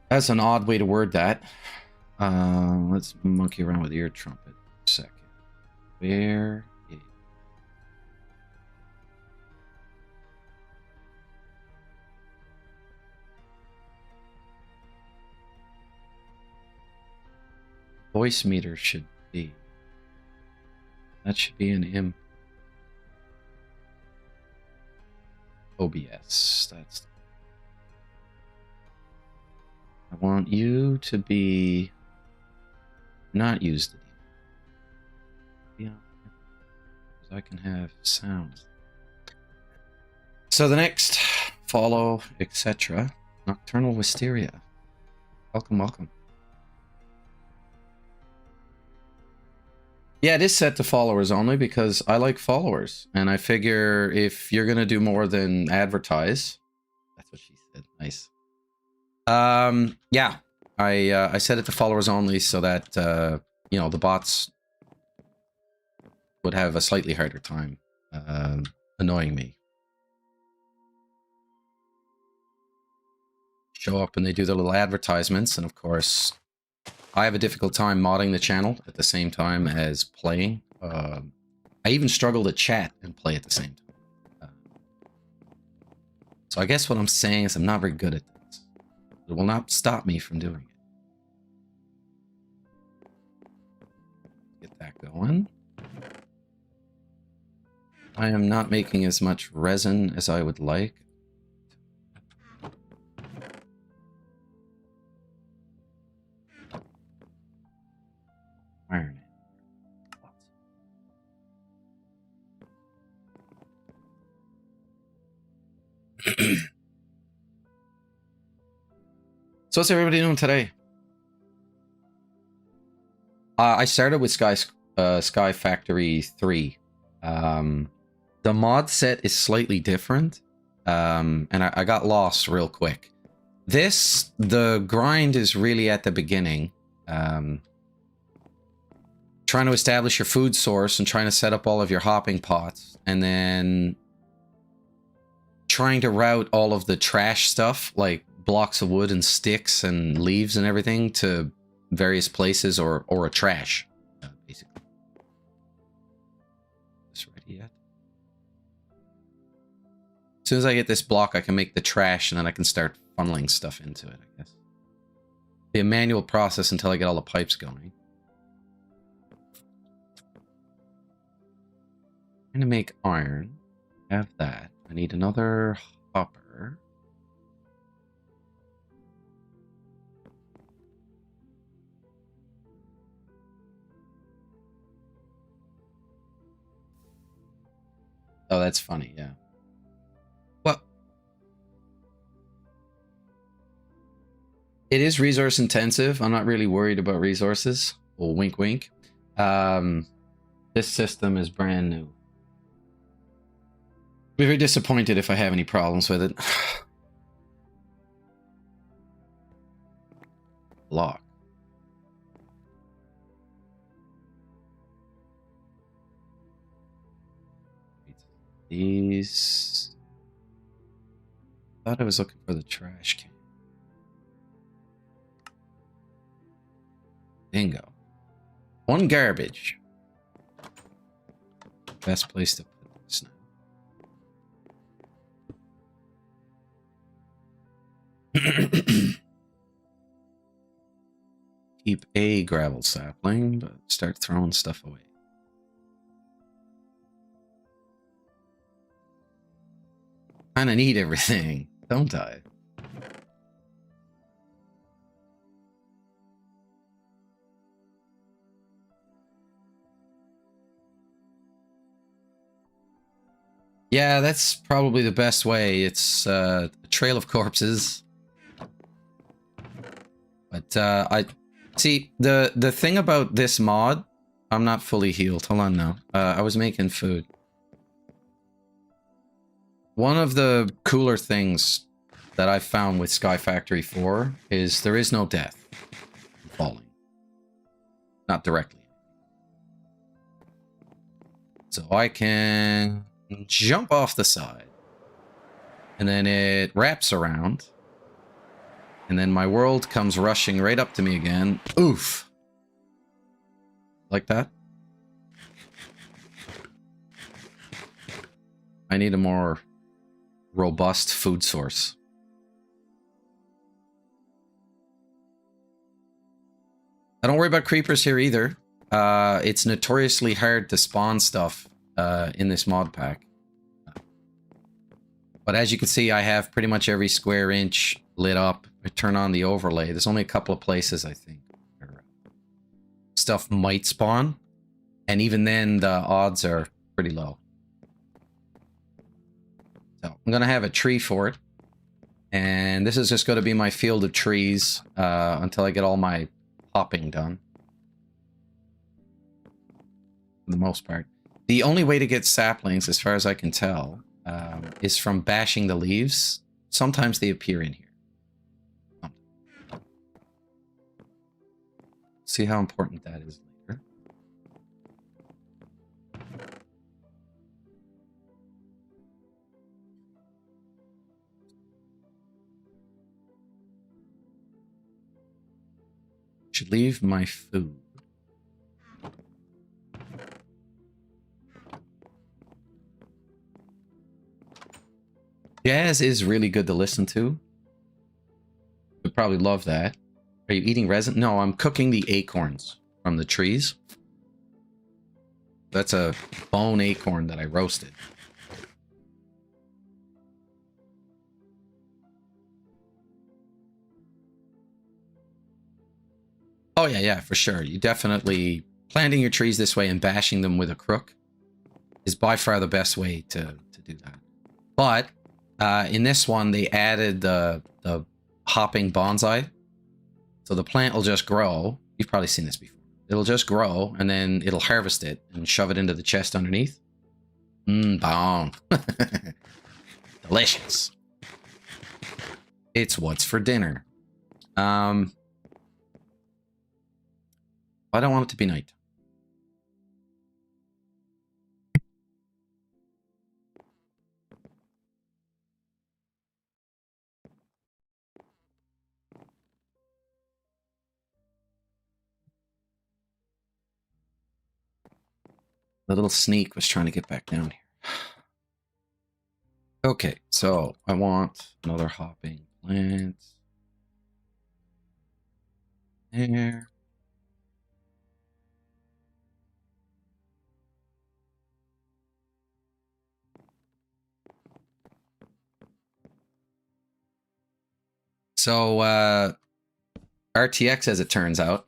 That's an odd way to word that. Let's monkey around with ear trumpet for a second. Where is... Voice meter should be... That should be an M. OBS. That's... I want you to be... not use the... Yeah. Because I can have sound. So the next... follow, etc. Nocturnal Wisteria. Welcome, welcome. Yeah, it is set to followers only because I like followers. And I figure if you're going to do more than advertise... That's what she said. Nice. Yeah, I set it to followers only so that, you know, the bots would have a slightly harder time, annoying me. Show up and they do their little advertisements, and of course, I have a difficult time modding the channel at the same time as playing. I even struggle to chat and play at the same time. So I guess what I'm saying is I'm not very good at this. It will not stop me from doing it. Get that going. I am not making as much resin as I would like. Iron. So what's everybody doing today? I started with Sky Factory 3. The mod set is slightly different, and I got lost real quick. The grind is really at the beginning. Trying to establish your food source and trying to set up all of your hopping pots, and then trying to route all of the trash stuff, like blocks of wood and sticks and leaves and everything, to various places or a trash, basically. Is this ready yet? As soon as I get this block, I can make the trash, and then I can start funneling stuff into it, I guess. Be a manual process until I get all the pipes going. I'm gonna make iron. Have that. I need another hopper. Oh, that's funny, yeah. Well, it is resource intensive. I'm not really worried about resources. Well, wink, wink. This system is brand new. Be very disappointed if I have any problems with it. Lock. These. Thought I was looking for the trash can. Bingo. One garbage. Best place to put this now. Keep a gravel sapling, but start throwing stuff away. Kinda need everything, don't I? Yeah, that's probably the best way. It's a trail of corpses. But I see the thing about this mod, I'm not fully healed. Hold on now. I was making food. One of the cooler things that I found with Sky Factory 4 is there is no death from falling. Not directly. So I can jump off the side. And then it wraps around. And then my world comes rushing right up to me again. Oof. Like that. I need a more robust food source. I don't worry about creepers here either. It's notoriously hard to spawn stuff in this mod pack. But as you can see, I have pretty much every square inch lit up. I turn on the overlay. There's only a couple of places, I think, where stuff might spawn. And even then, the odds are pretty low. So I'm going to have a tree fort. And this is just going to be my field of trees until I get all my hopping done. For the most part. The only way to get saplings, as far as I can tell, is from bashing the leaves. Sometimes they appear in here. See how important that is later. Should leave my food. Jazz is really good to listen to. You'd probably love that. Are you eating resin? No, I'm cooking the acorns from the trees. That's a bone acorn that I roasted. Oh, yeah, for sure. You definitely... Planting your trees this way and bashing them with a crook is by far the best way to do that. But in this one, they added the hopping bonsai. So the plant will just grow. You've probably seen this before. It'll just grow, and then it'll harvest it and shove it into the chest underneath. Bomb. Delicious. It's what's for dinner. I don't want it to be night. The little sneak was trying to get back down here. Okay, so I want another hopping plant. There. So, RTX, as it turns out,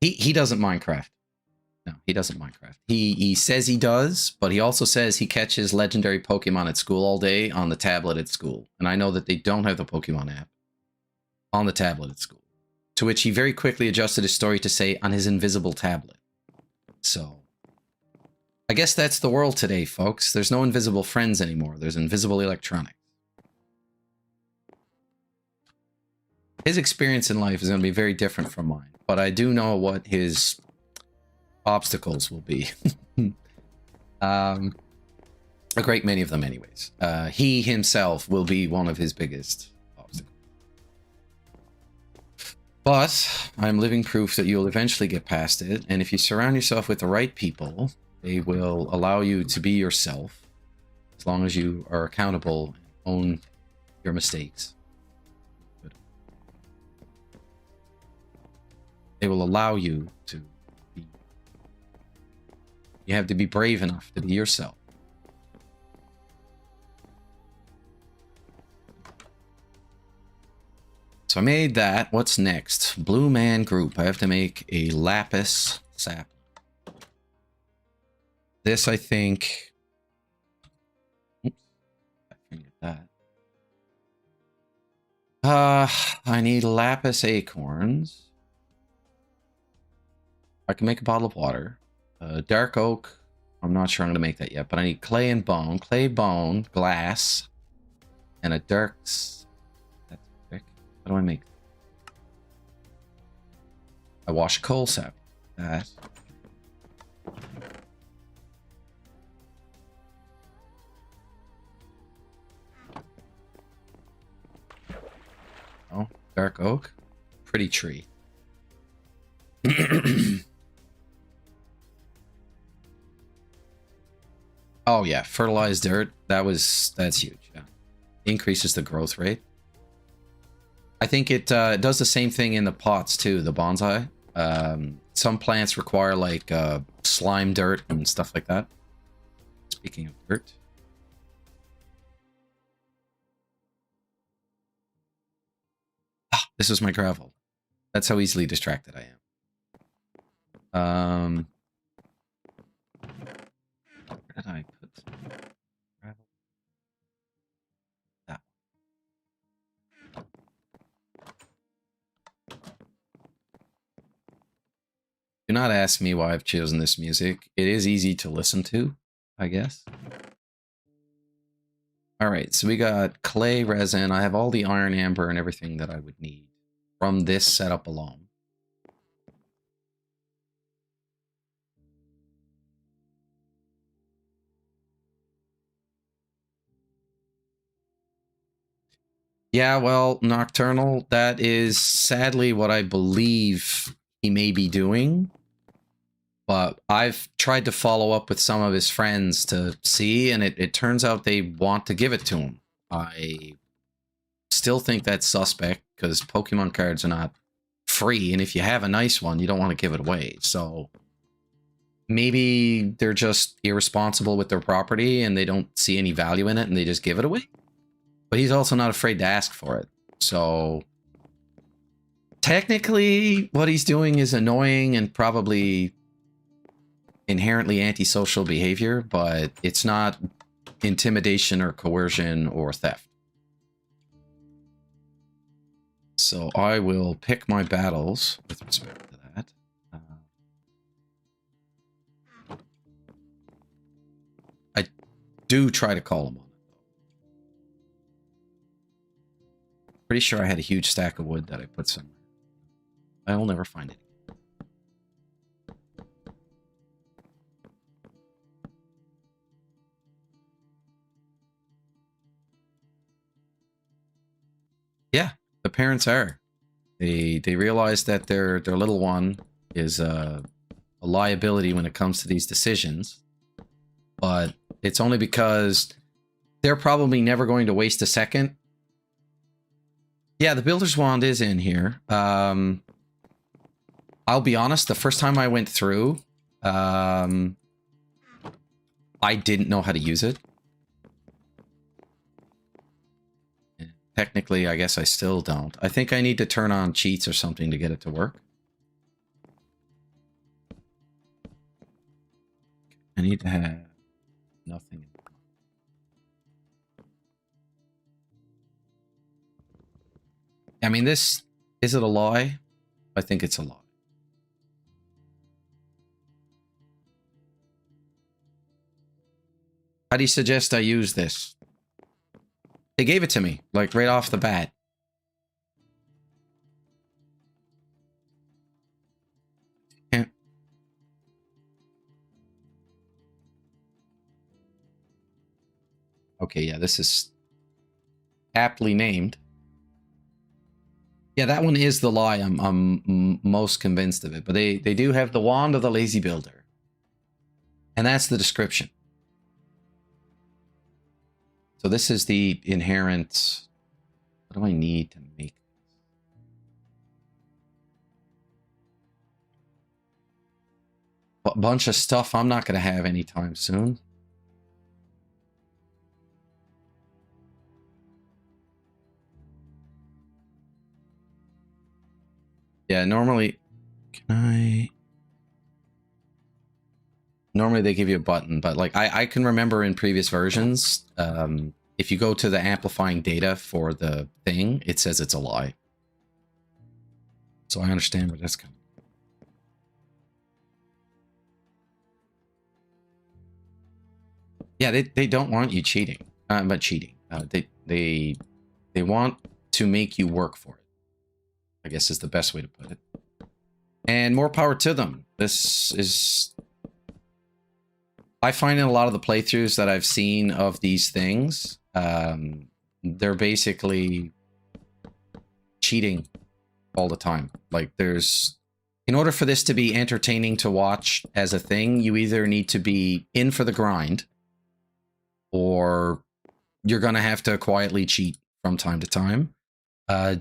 he doesn't Minecraft. No, he doesn't Minecraft. He says he does, but he also says he catches legendary Pokemon at school all day on the tablet at school. And I know that they don't have the Pokemon app on the tablet at school. To which he very quickly adjusted his story to say on his invisible tablet. So, I guess that's the world today, folks. There's no invisible friends anymore. There's invisible electronics. His experience in life is going to be very different from mine, but I do know what his obstacles will be. A great many of them anyways. He himself will be one of his biggest obstacles. But I'm living proof that you'll eventually get past it, and if you surround yourself with the right people, they will allow you to be yourself, as long as you are accountable and own your mistakes. They will allow you to be... You have to be brave enough to be yourself. So I made that. What's next? Blue Man Group. I have to make a lapis sapling. This, I think... Oops. I forget that. I need lapis acorns. I can make a bottle of water. Dark oak. I'm not sure I'm going to make that yet, but I need clay and bone. Clay, bone, glass, and a dark... That's quick. How do I make... I wash coal sap. That. Oh, dark oak. Pretty tree. Oh yeah, fertilized dirt. That's huge. Yeah, increases the growth rate. I think it does the same thing in the pots too. The bonsai. Some plants require like slime dirt and stuff like that. Speaking of dirt. This is my gravel. That's how easily distracted I am. Where did I put gravel? That one. Do not ask me why I've chosen this music. It is easy to listen to, I guess. Alright, so we got clay, resin. I have all the iron, amber, and everything that I would need from this setup alone. Yeah, well, Nocturnal, that is sadly what I believe he may be doing. But I've tried to follow up with some of his friends to see, and it turns out they want to give it to him. I still think that's suspect, because Pokemon cards are not free, and if you have a nice one, you don't want to give it away. So maybe they're just irresponsible with their property, and they don't see any value in it, and they just give it away. But he's also not afraid to ask for it. So technically, what he's doing is annoying and probably inherently antisocial behavior, but it's not intimidation or coercion or theft. So I will pick my battles with respect to that. I do try to call him on it, though. Pretty sure I had a huge stack of wood that I put somewhere. I will never find it. Yeah, the parents are. They realize that their little one is a liability when it comes to these decisions, but it's only because they're probably never going to waste a second. Yeah, the Builder's Wand is in here. I'll be honest, the first time I went through, I didn't know how to use it. technically, I guess I still don't. I think I need to turn on cheats or something to get it to work. I need to have nothing. I mean, this... Is it a lie? I think it's a lie. How do you suggest I use this? They gave it to me, like, right off the bat. Can't... Okay, yeah, this is aptly named. Yeah, that one is the lie. I'm most convinced of it. But they do have the Wand of the Lazy Builder. And that's the description. So this is the inherent... What do I need to make this? A bunch of stuff I'm not going to have anytime soon. Yeah, normally... Can I... Normally they give you a button, but like I can remember in previous versions, if you go to the amplifying data for the thing, it says it's a lie. So I understand where that's coming. Yeah, they don't want you cheating. But cheating. They want to make you work for it, I guess is the best way to put it. And more power to them. This is... I find in a lot of the playthroughs that I've seen of these things, they're basically cheating all the time. Like there's... In order for this to be entertaining to watch as a thing, you either need to be in for the grind, or you're going to have to quietly cheat from time to time,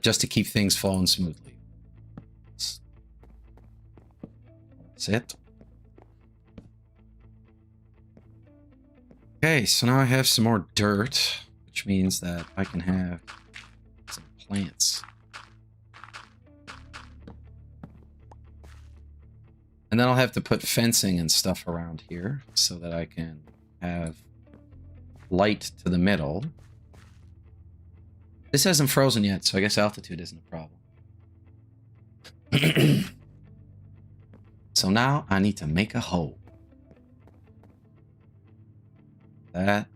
just to keep things flowing smoothly. That's it. Okay, so now I have some more dirt, which means that I can have some plants. And then I'll have to put fencing and stuff around here so that I can have light to the middle. This hasn't frozen yet, so I guess altitude isn't a problem. So now I need to make a hole. That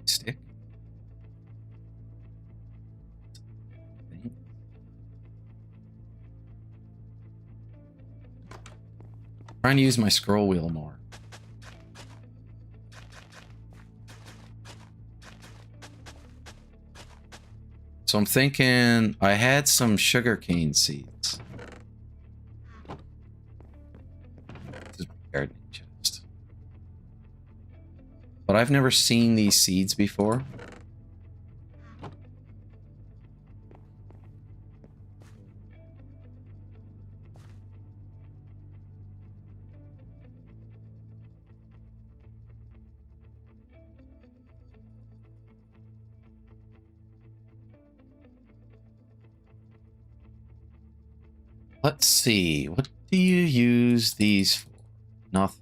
stick. Trying to use my scroll wheel more. So I'm thinking I had some sugarcane seeds. This is my gardening chest. But I've never seen these seeds before. Let's see, what do you use these for? Nothing.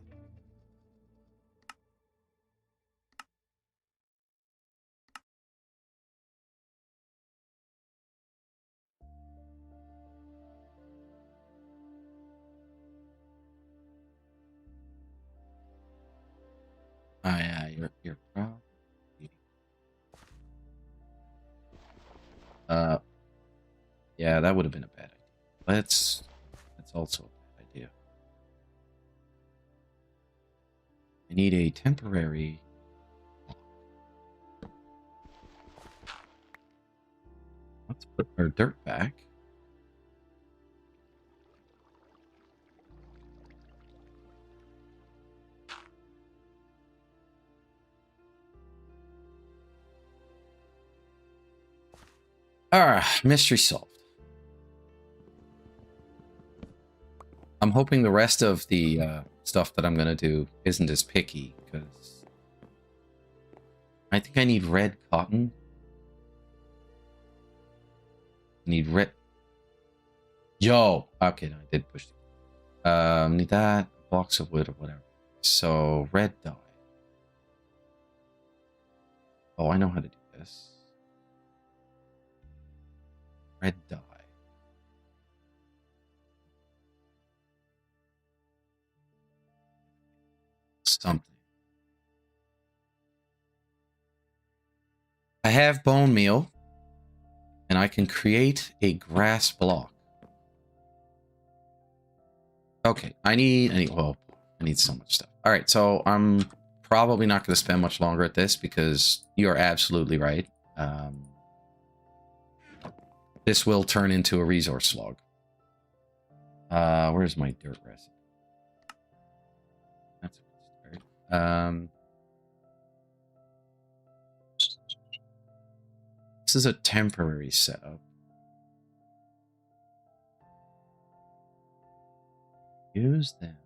Oh yeah, you're probably... Yeah, that would have been a bad idea. That's also a bad idea. I need a temporary... Let's put our dirt back. Mystery solved. I'm hoping the rest of the stuff that I'm going to do isn't as picky, because I think I need red cotton. Need red. Yo. Okay, no, I did push. Need that. Blocks of wood or whatever. So red dye. Oh, I know how to do this. Red dye. Something. I have bone meal, and I can create a grass block. Okay, I need so much stuff. All right, so I'm probably not going to spend much longer at this because you are absolutely right. This will turn into a resource log. Where's my dirt recipe? That's dirt. This is a temporary setup. Use them.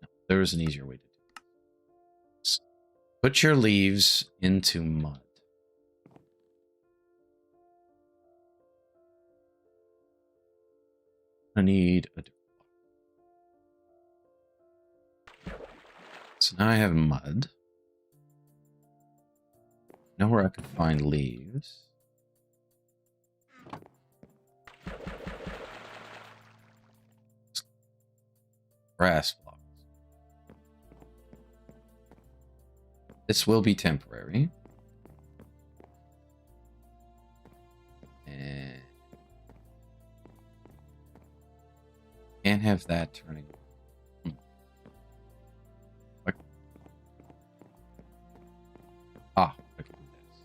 No, there is an easier way to do this. Put your leaves into mud. I need a dirt block. So now I have mud. Know where I can find leaves. Grass blocks. This will be temporary. And can't have that turning. What? Ah, I can do this.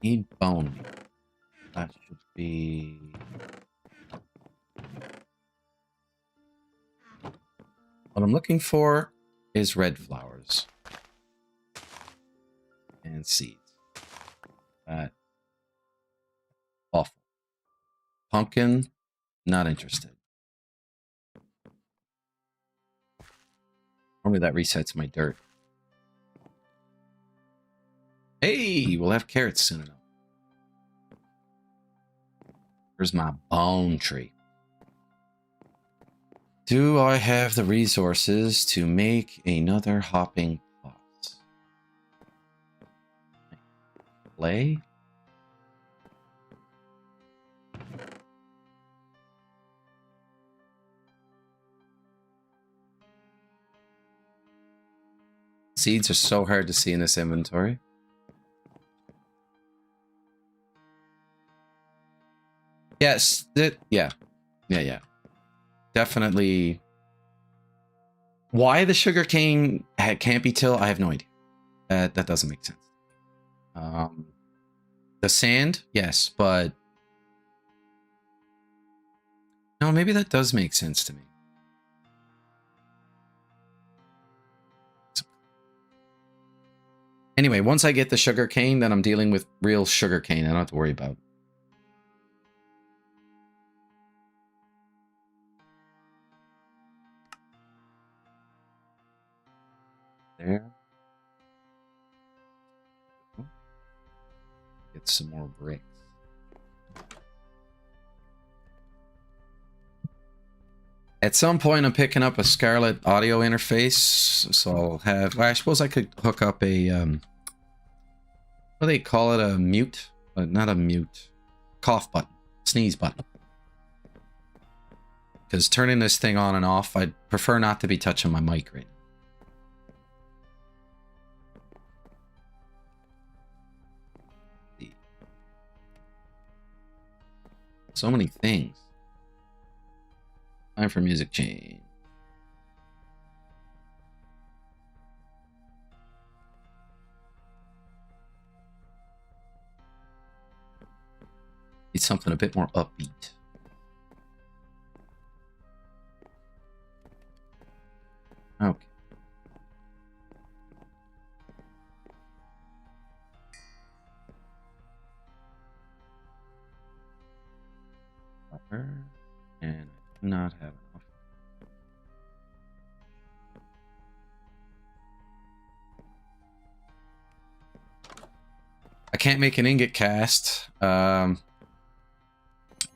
Need bone meal. That should be. What I'm looking for is red flowers and seeds. That awful. Pumpkin, not interested. Normally that resets my dirt. Hey, we'll have carrots soon enough. Where's my bone tree? Do I have the resources to make another hopping pot? Clay? Seeds are so hard to see in this inventory. Yes, yeah. Definitely. Why the sugarcane can't be tilled, I have no idea. That doesn't make sense. The sand, yes, but no, maybe that does make sense to me. Anyway, once I get the sugarcane, then I'm dealing with real sugarcane. I don't have to worry about. There. Get some more bricks. At some point, I'm picking up a Scarlett audio interface, so I'll have. Well, I suppose I could hook up a. What do they call it? A mute? Not a mute. Cough button. Sneeze button. Because turning this thing on and off, I'd prefer not to be touching my mic right now. So many things. Time for music change. Need something a bit more upbeat. Okay. And I do not have enough can't make an ingot cast. Wait,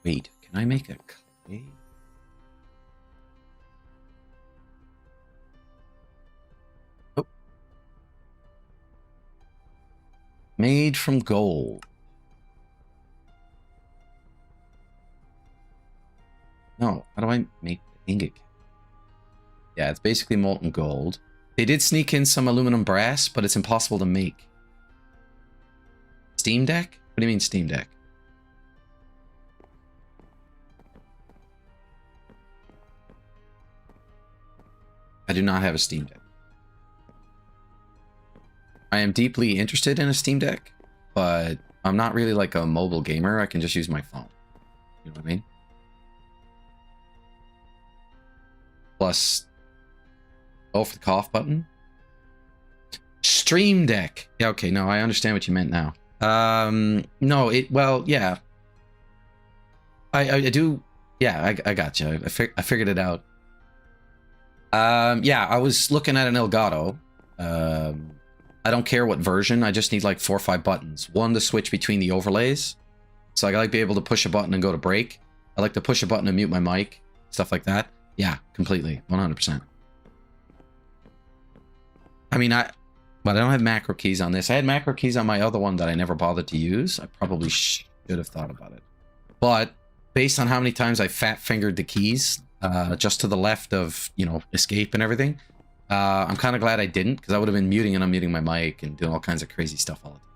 can I make a clay? Oh. Made from gold. No, how do I make the ingot cast? Yeah, it's basically molten gold. They did sneak in some aluminum brass, but it's impossible to make. Steam Deck? What do you mean Steam Deck? I do not have a Steam Deck. I am deeply interested in a Steam Deck, but I'm not really like a mobile gamer. I can just use my phone. You know what I mean? Plus, oh, for the cough button. Stream Deck. Yeah, okay, no, I understand what you meant now. No, well, yeah. I do, yeah, I got you. I figured it out. Yeah, I was looking at an Elgato. I don't care what version. I just need like 4 or 5 buttons. One to switch between the overlays. So I like to be able to push a button and go to break. I like to push a button and mute my mic. Stuff like that. Yeah, completely. 100%. I mean, but I don't have macro keys on this. I had macro keys on my other one that I never bothered to use. I probably should have thought about it. But based on how many times I fat-fingered the keys, just to the left of, you know, escape and everything, I'm kind of glad I didn't, because I would have been muting and unmuting my mic and doing all kinds of crazy stuff all the time.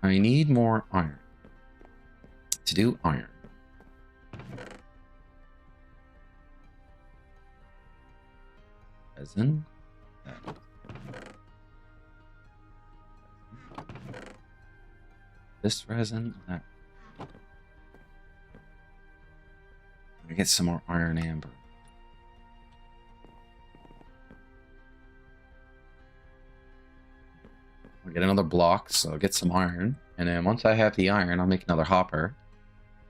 I need more iron. To do iron. Resin. This resin. That. I get some more iron amber. I'll get another block, so I'll get some iron. And then once I have the iron, I'll make another hopper.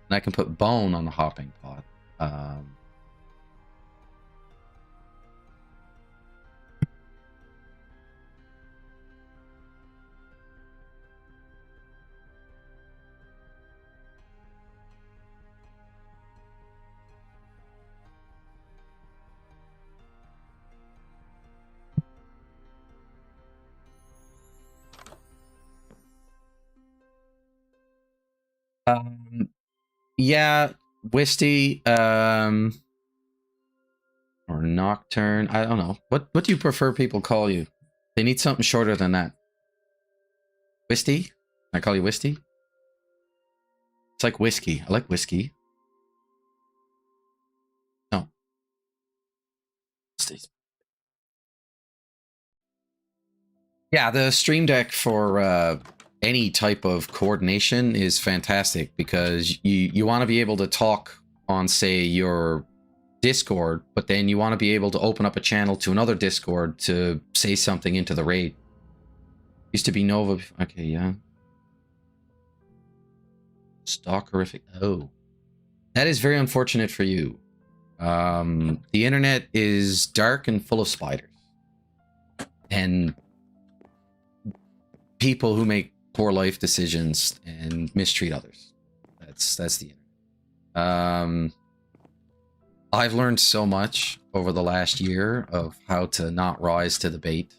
And I can put bone on the hopping pot. Yeah, Wisty, or Nocturne. I don't know. What do you prefer people call you? They need something shorter than that. Wisty? Can I call you Wisty? It's like whiskey. I like whiskey. No. Yeah, the Stream Deck for any type of coordination is fantastic, because you want to be able to talk on, say, your Discord, but then you want to be able to open up a channel to another Discord to say something into the raid. Used to be Nova. Okay, yeah. Stalkerific. Oh. That is very unfortunate for you. The internet is dark and full of spiders. And people who make poor life decisions and mistreat others. That's the internet. I've learned so much over the last year of how to not rise to the bait.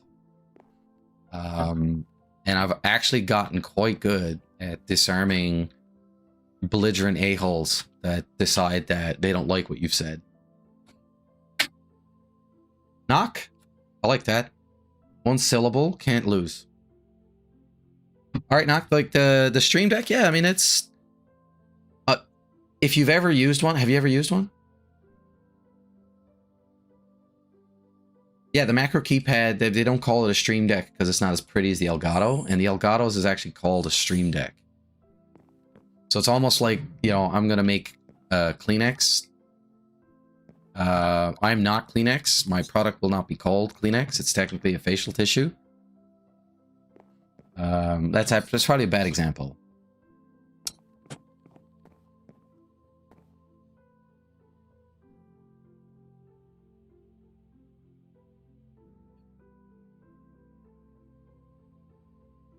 And I've actually gotten quite good at disarming belligerent a-holes that decide that they don't like what you've said. Knock? I like that. One syllable, can't lose. Alright, Knock, like the Stream Deck, yeah, I mean, it's... if you've ever used one, have you ever used one? Yeah, the macro keypad, they don't call it a Stream Deck because it's not as pretty as the Elgato, and the Elgato's is actually called a Stream Deck. So it's almost like, you know, I'm gonna make Kleenex. I'm not Kleenex. My product will not be called Kleenex. It's technically a facial tissue. That's probably a bad example.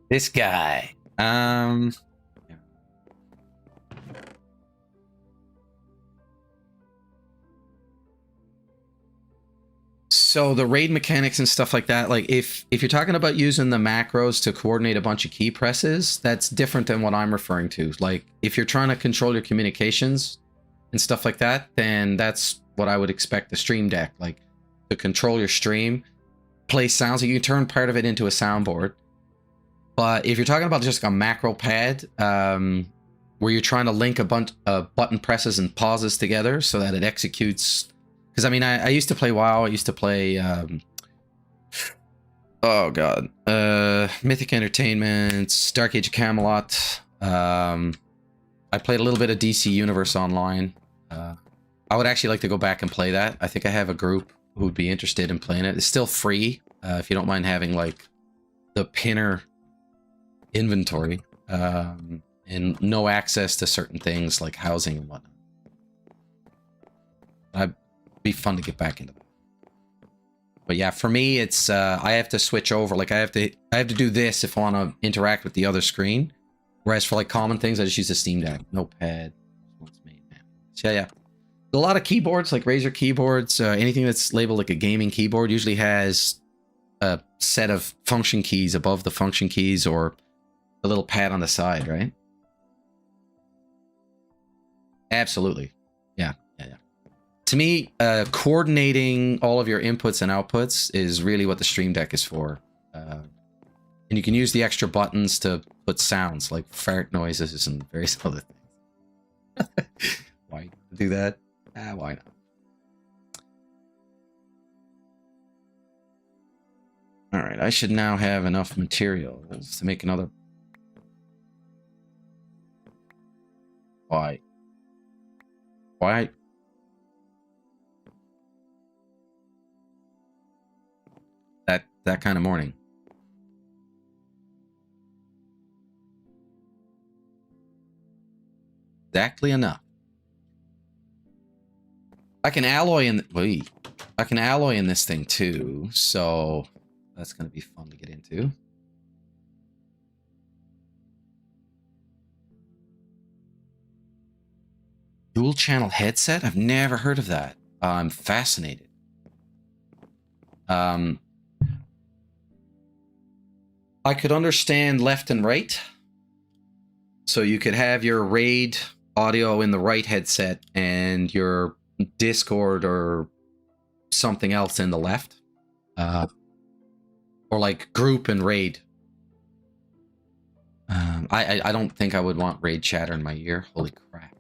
This guy. So the raid mechanics and stuff like that, like if you're talking about using the macros to coordinate a bunch of key presses, that's different than what I'm referring to. Like if you're trying to control your communications and stuff like that, then that's what I would expect the stream deck, like to control your stream, play sounds. You can turn part of it into a soundboard. But if you're talking about just like a macro pad, where you're trying to link a bunch of button presses and pauses together so that it executes. Because I mean, I used to play WoW. I used to play, oh god, Mythic Entertainment, Dark Age of Camelot. I played a little bit of DC Universe Online. I would actually like to go back and play that. I think I have a group who would be interested in playing it. It's still free, if you don't mind having like the pinner inventory, and no access to certain things like housing and whatnot. I'd be fun to get back into that. But yeah, for me, it's I have to switch over. Like I have to do this if I want to interact with the other screen. Whereas for like common things, I just use the Steam Deck. Notepad. So yeah. A lot of keyboards, like Razer keyboards, anything that's labeled like a gaming keyboard usually has a set of function keys above the function keys or a little pad on the side, right? Absolutely. Yeah. To me, coordinating all of your inputs and outputs is really what the Stream Deck is for. And you can use the extra buttons to put sounds like fart noises and various other things. Why do that? Why not? All right, I should now have enough materials to make another. Why? That kind of morning. Exactly enough. I can alloy in. Wait, I can alloy in this thing too, so that's gonna be fun to get into. Dual channel headset? I've never heard of that. I'm fascinated. I could understand left and right. So you could have your RAID audio in the right headset and your Discord or something else in the left. Or like group and RAID. I don't think I would want RAID chatter in my ear. Holy crap.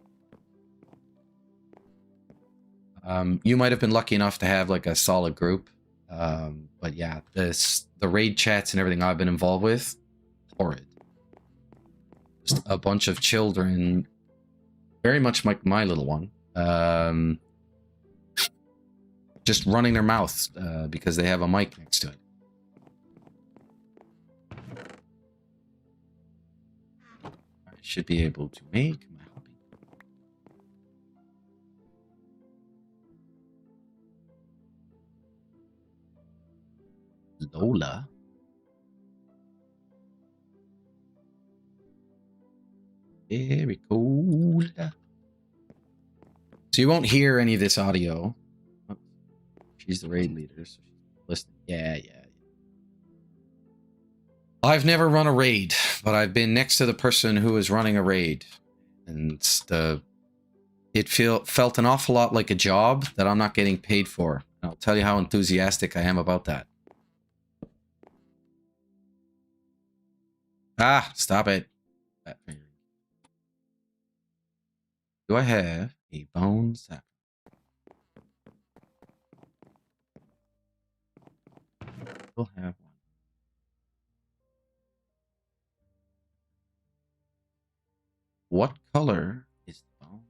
You might have been lucky enough to have like a solid group. But yeah, the RAID chats and everything I've been involved with, horrid. Just a bunch of children, very much like my little one, just running their mouths because they have a mic next to it. I should be able to make my hobby. Lola. Very cool. So you won't hear any of this audio. Oh, she's the raid leader, so she's listening. Yeah. I've never run a raid, but I've been next to the person who is running a raid, and it felt an awful lot like a job that I'm not getting paid for. I'll tell you how enthusiastic I am about that. Ah, stop it. Do I have a bone sack? We'll have one. What color is the bone?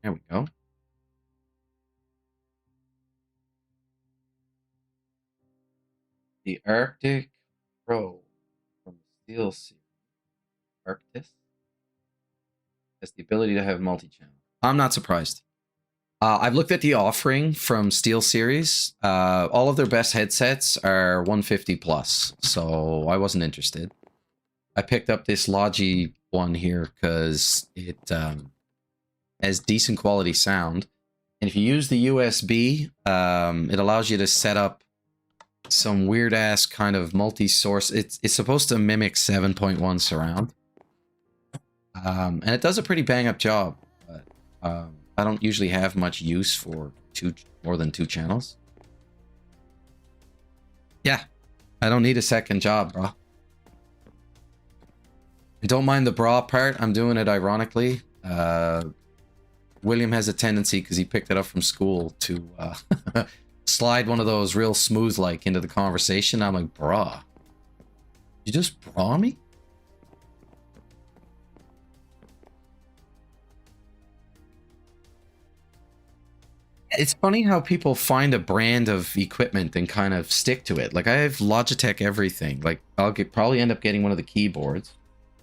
There we go. The Arctic Crow from the Steel Series. Arctis has the ability to have multi-channel. I'm not surprised. I've looked at the offering from SteelSeries. All of their best headsets are 150 plus, so I wasn't interested. I picked up this Logi one here because it has decent quality sound. And if you use the USB, it allows you to set up some weird ass kind of multi-source. It's supposed to mimic 7.1 surround. And it does a pretty bang up job. But I don't usually have much use for more than 2 channels. Yeah, I don't need a second job, bro. I don't mind the bra part. I'm doing it ironically. William has a tendency, because he picked it up from school, to slide one of those real smooth like into the conversation. I'm like, brah, you just bra me? It's funny how people find a brand of equipment and kind of stick to it. Like, I have Logitech everything. Like, I'll probably end up getting one of the keyboards.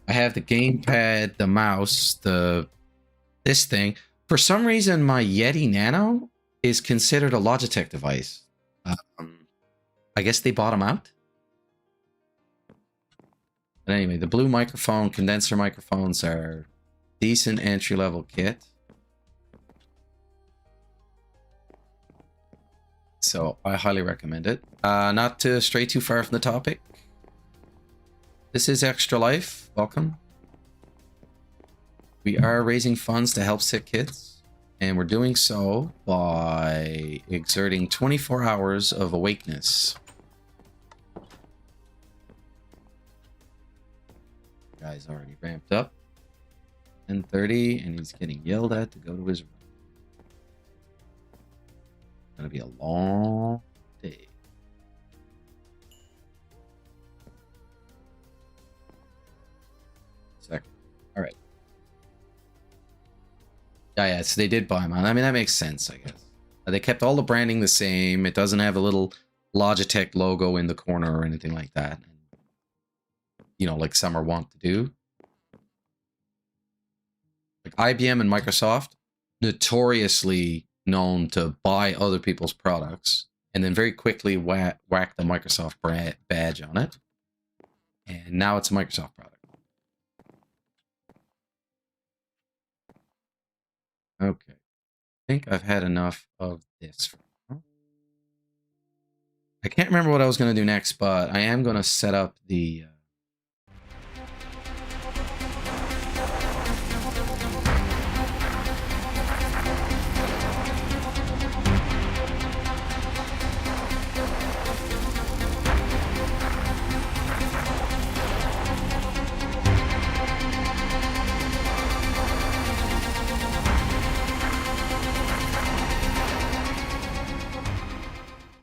I have the gamepad, the mouse, this thing. For some reason, my Yeti Nano is considered a Logitech device. I guess they bought them out. But anyway, the blue microphone, condenser microphones are decent entry-level kit. So I highly recommend it. Not to stray too far from the topic. This is Extra Life. Welcome. We are raising funds to help sick kids, and we're doing so by exerting 24 hours of awakeness. Guy's already ramped up. 10:30, and he's getting yelled at to go to his room. It's gonna be a long day. Second. All right. Yeah, so they did buy them. I mean, that makes sense, I guess. They kept all the branding the same. It doesn't have a little Logitech logo in the corner or anything like that. You know, like some are wont to do. Like IBM and Microsoft, notoriously known to buy other people's products and then very quickly whack the Microsoft badge on it. And now it's a Microsoft product. Okay. I think I've had enough of this for now. I can't remember what I was going to do next, but I am going to set up the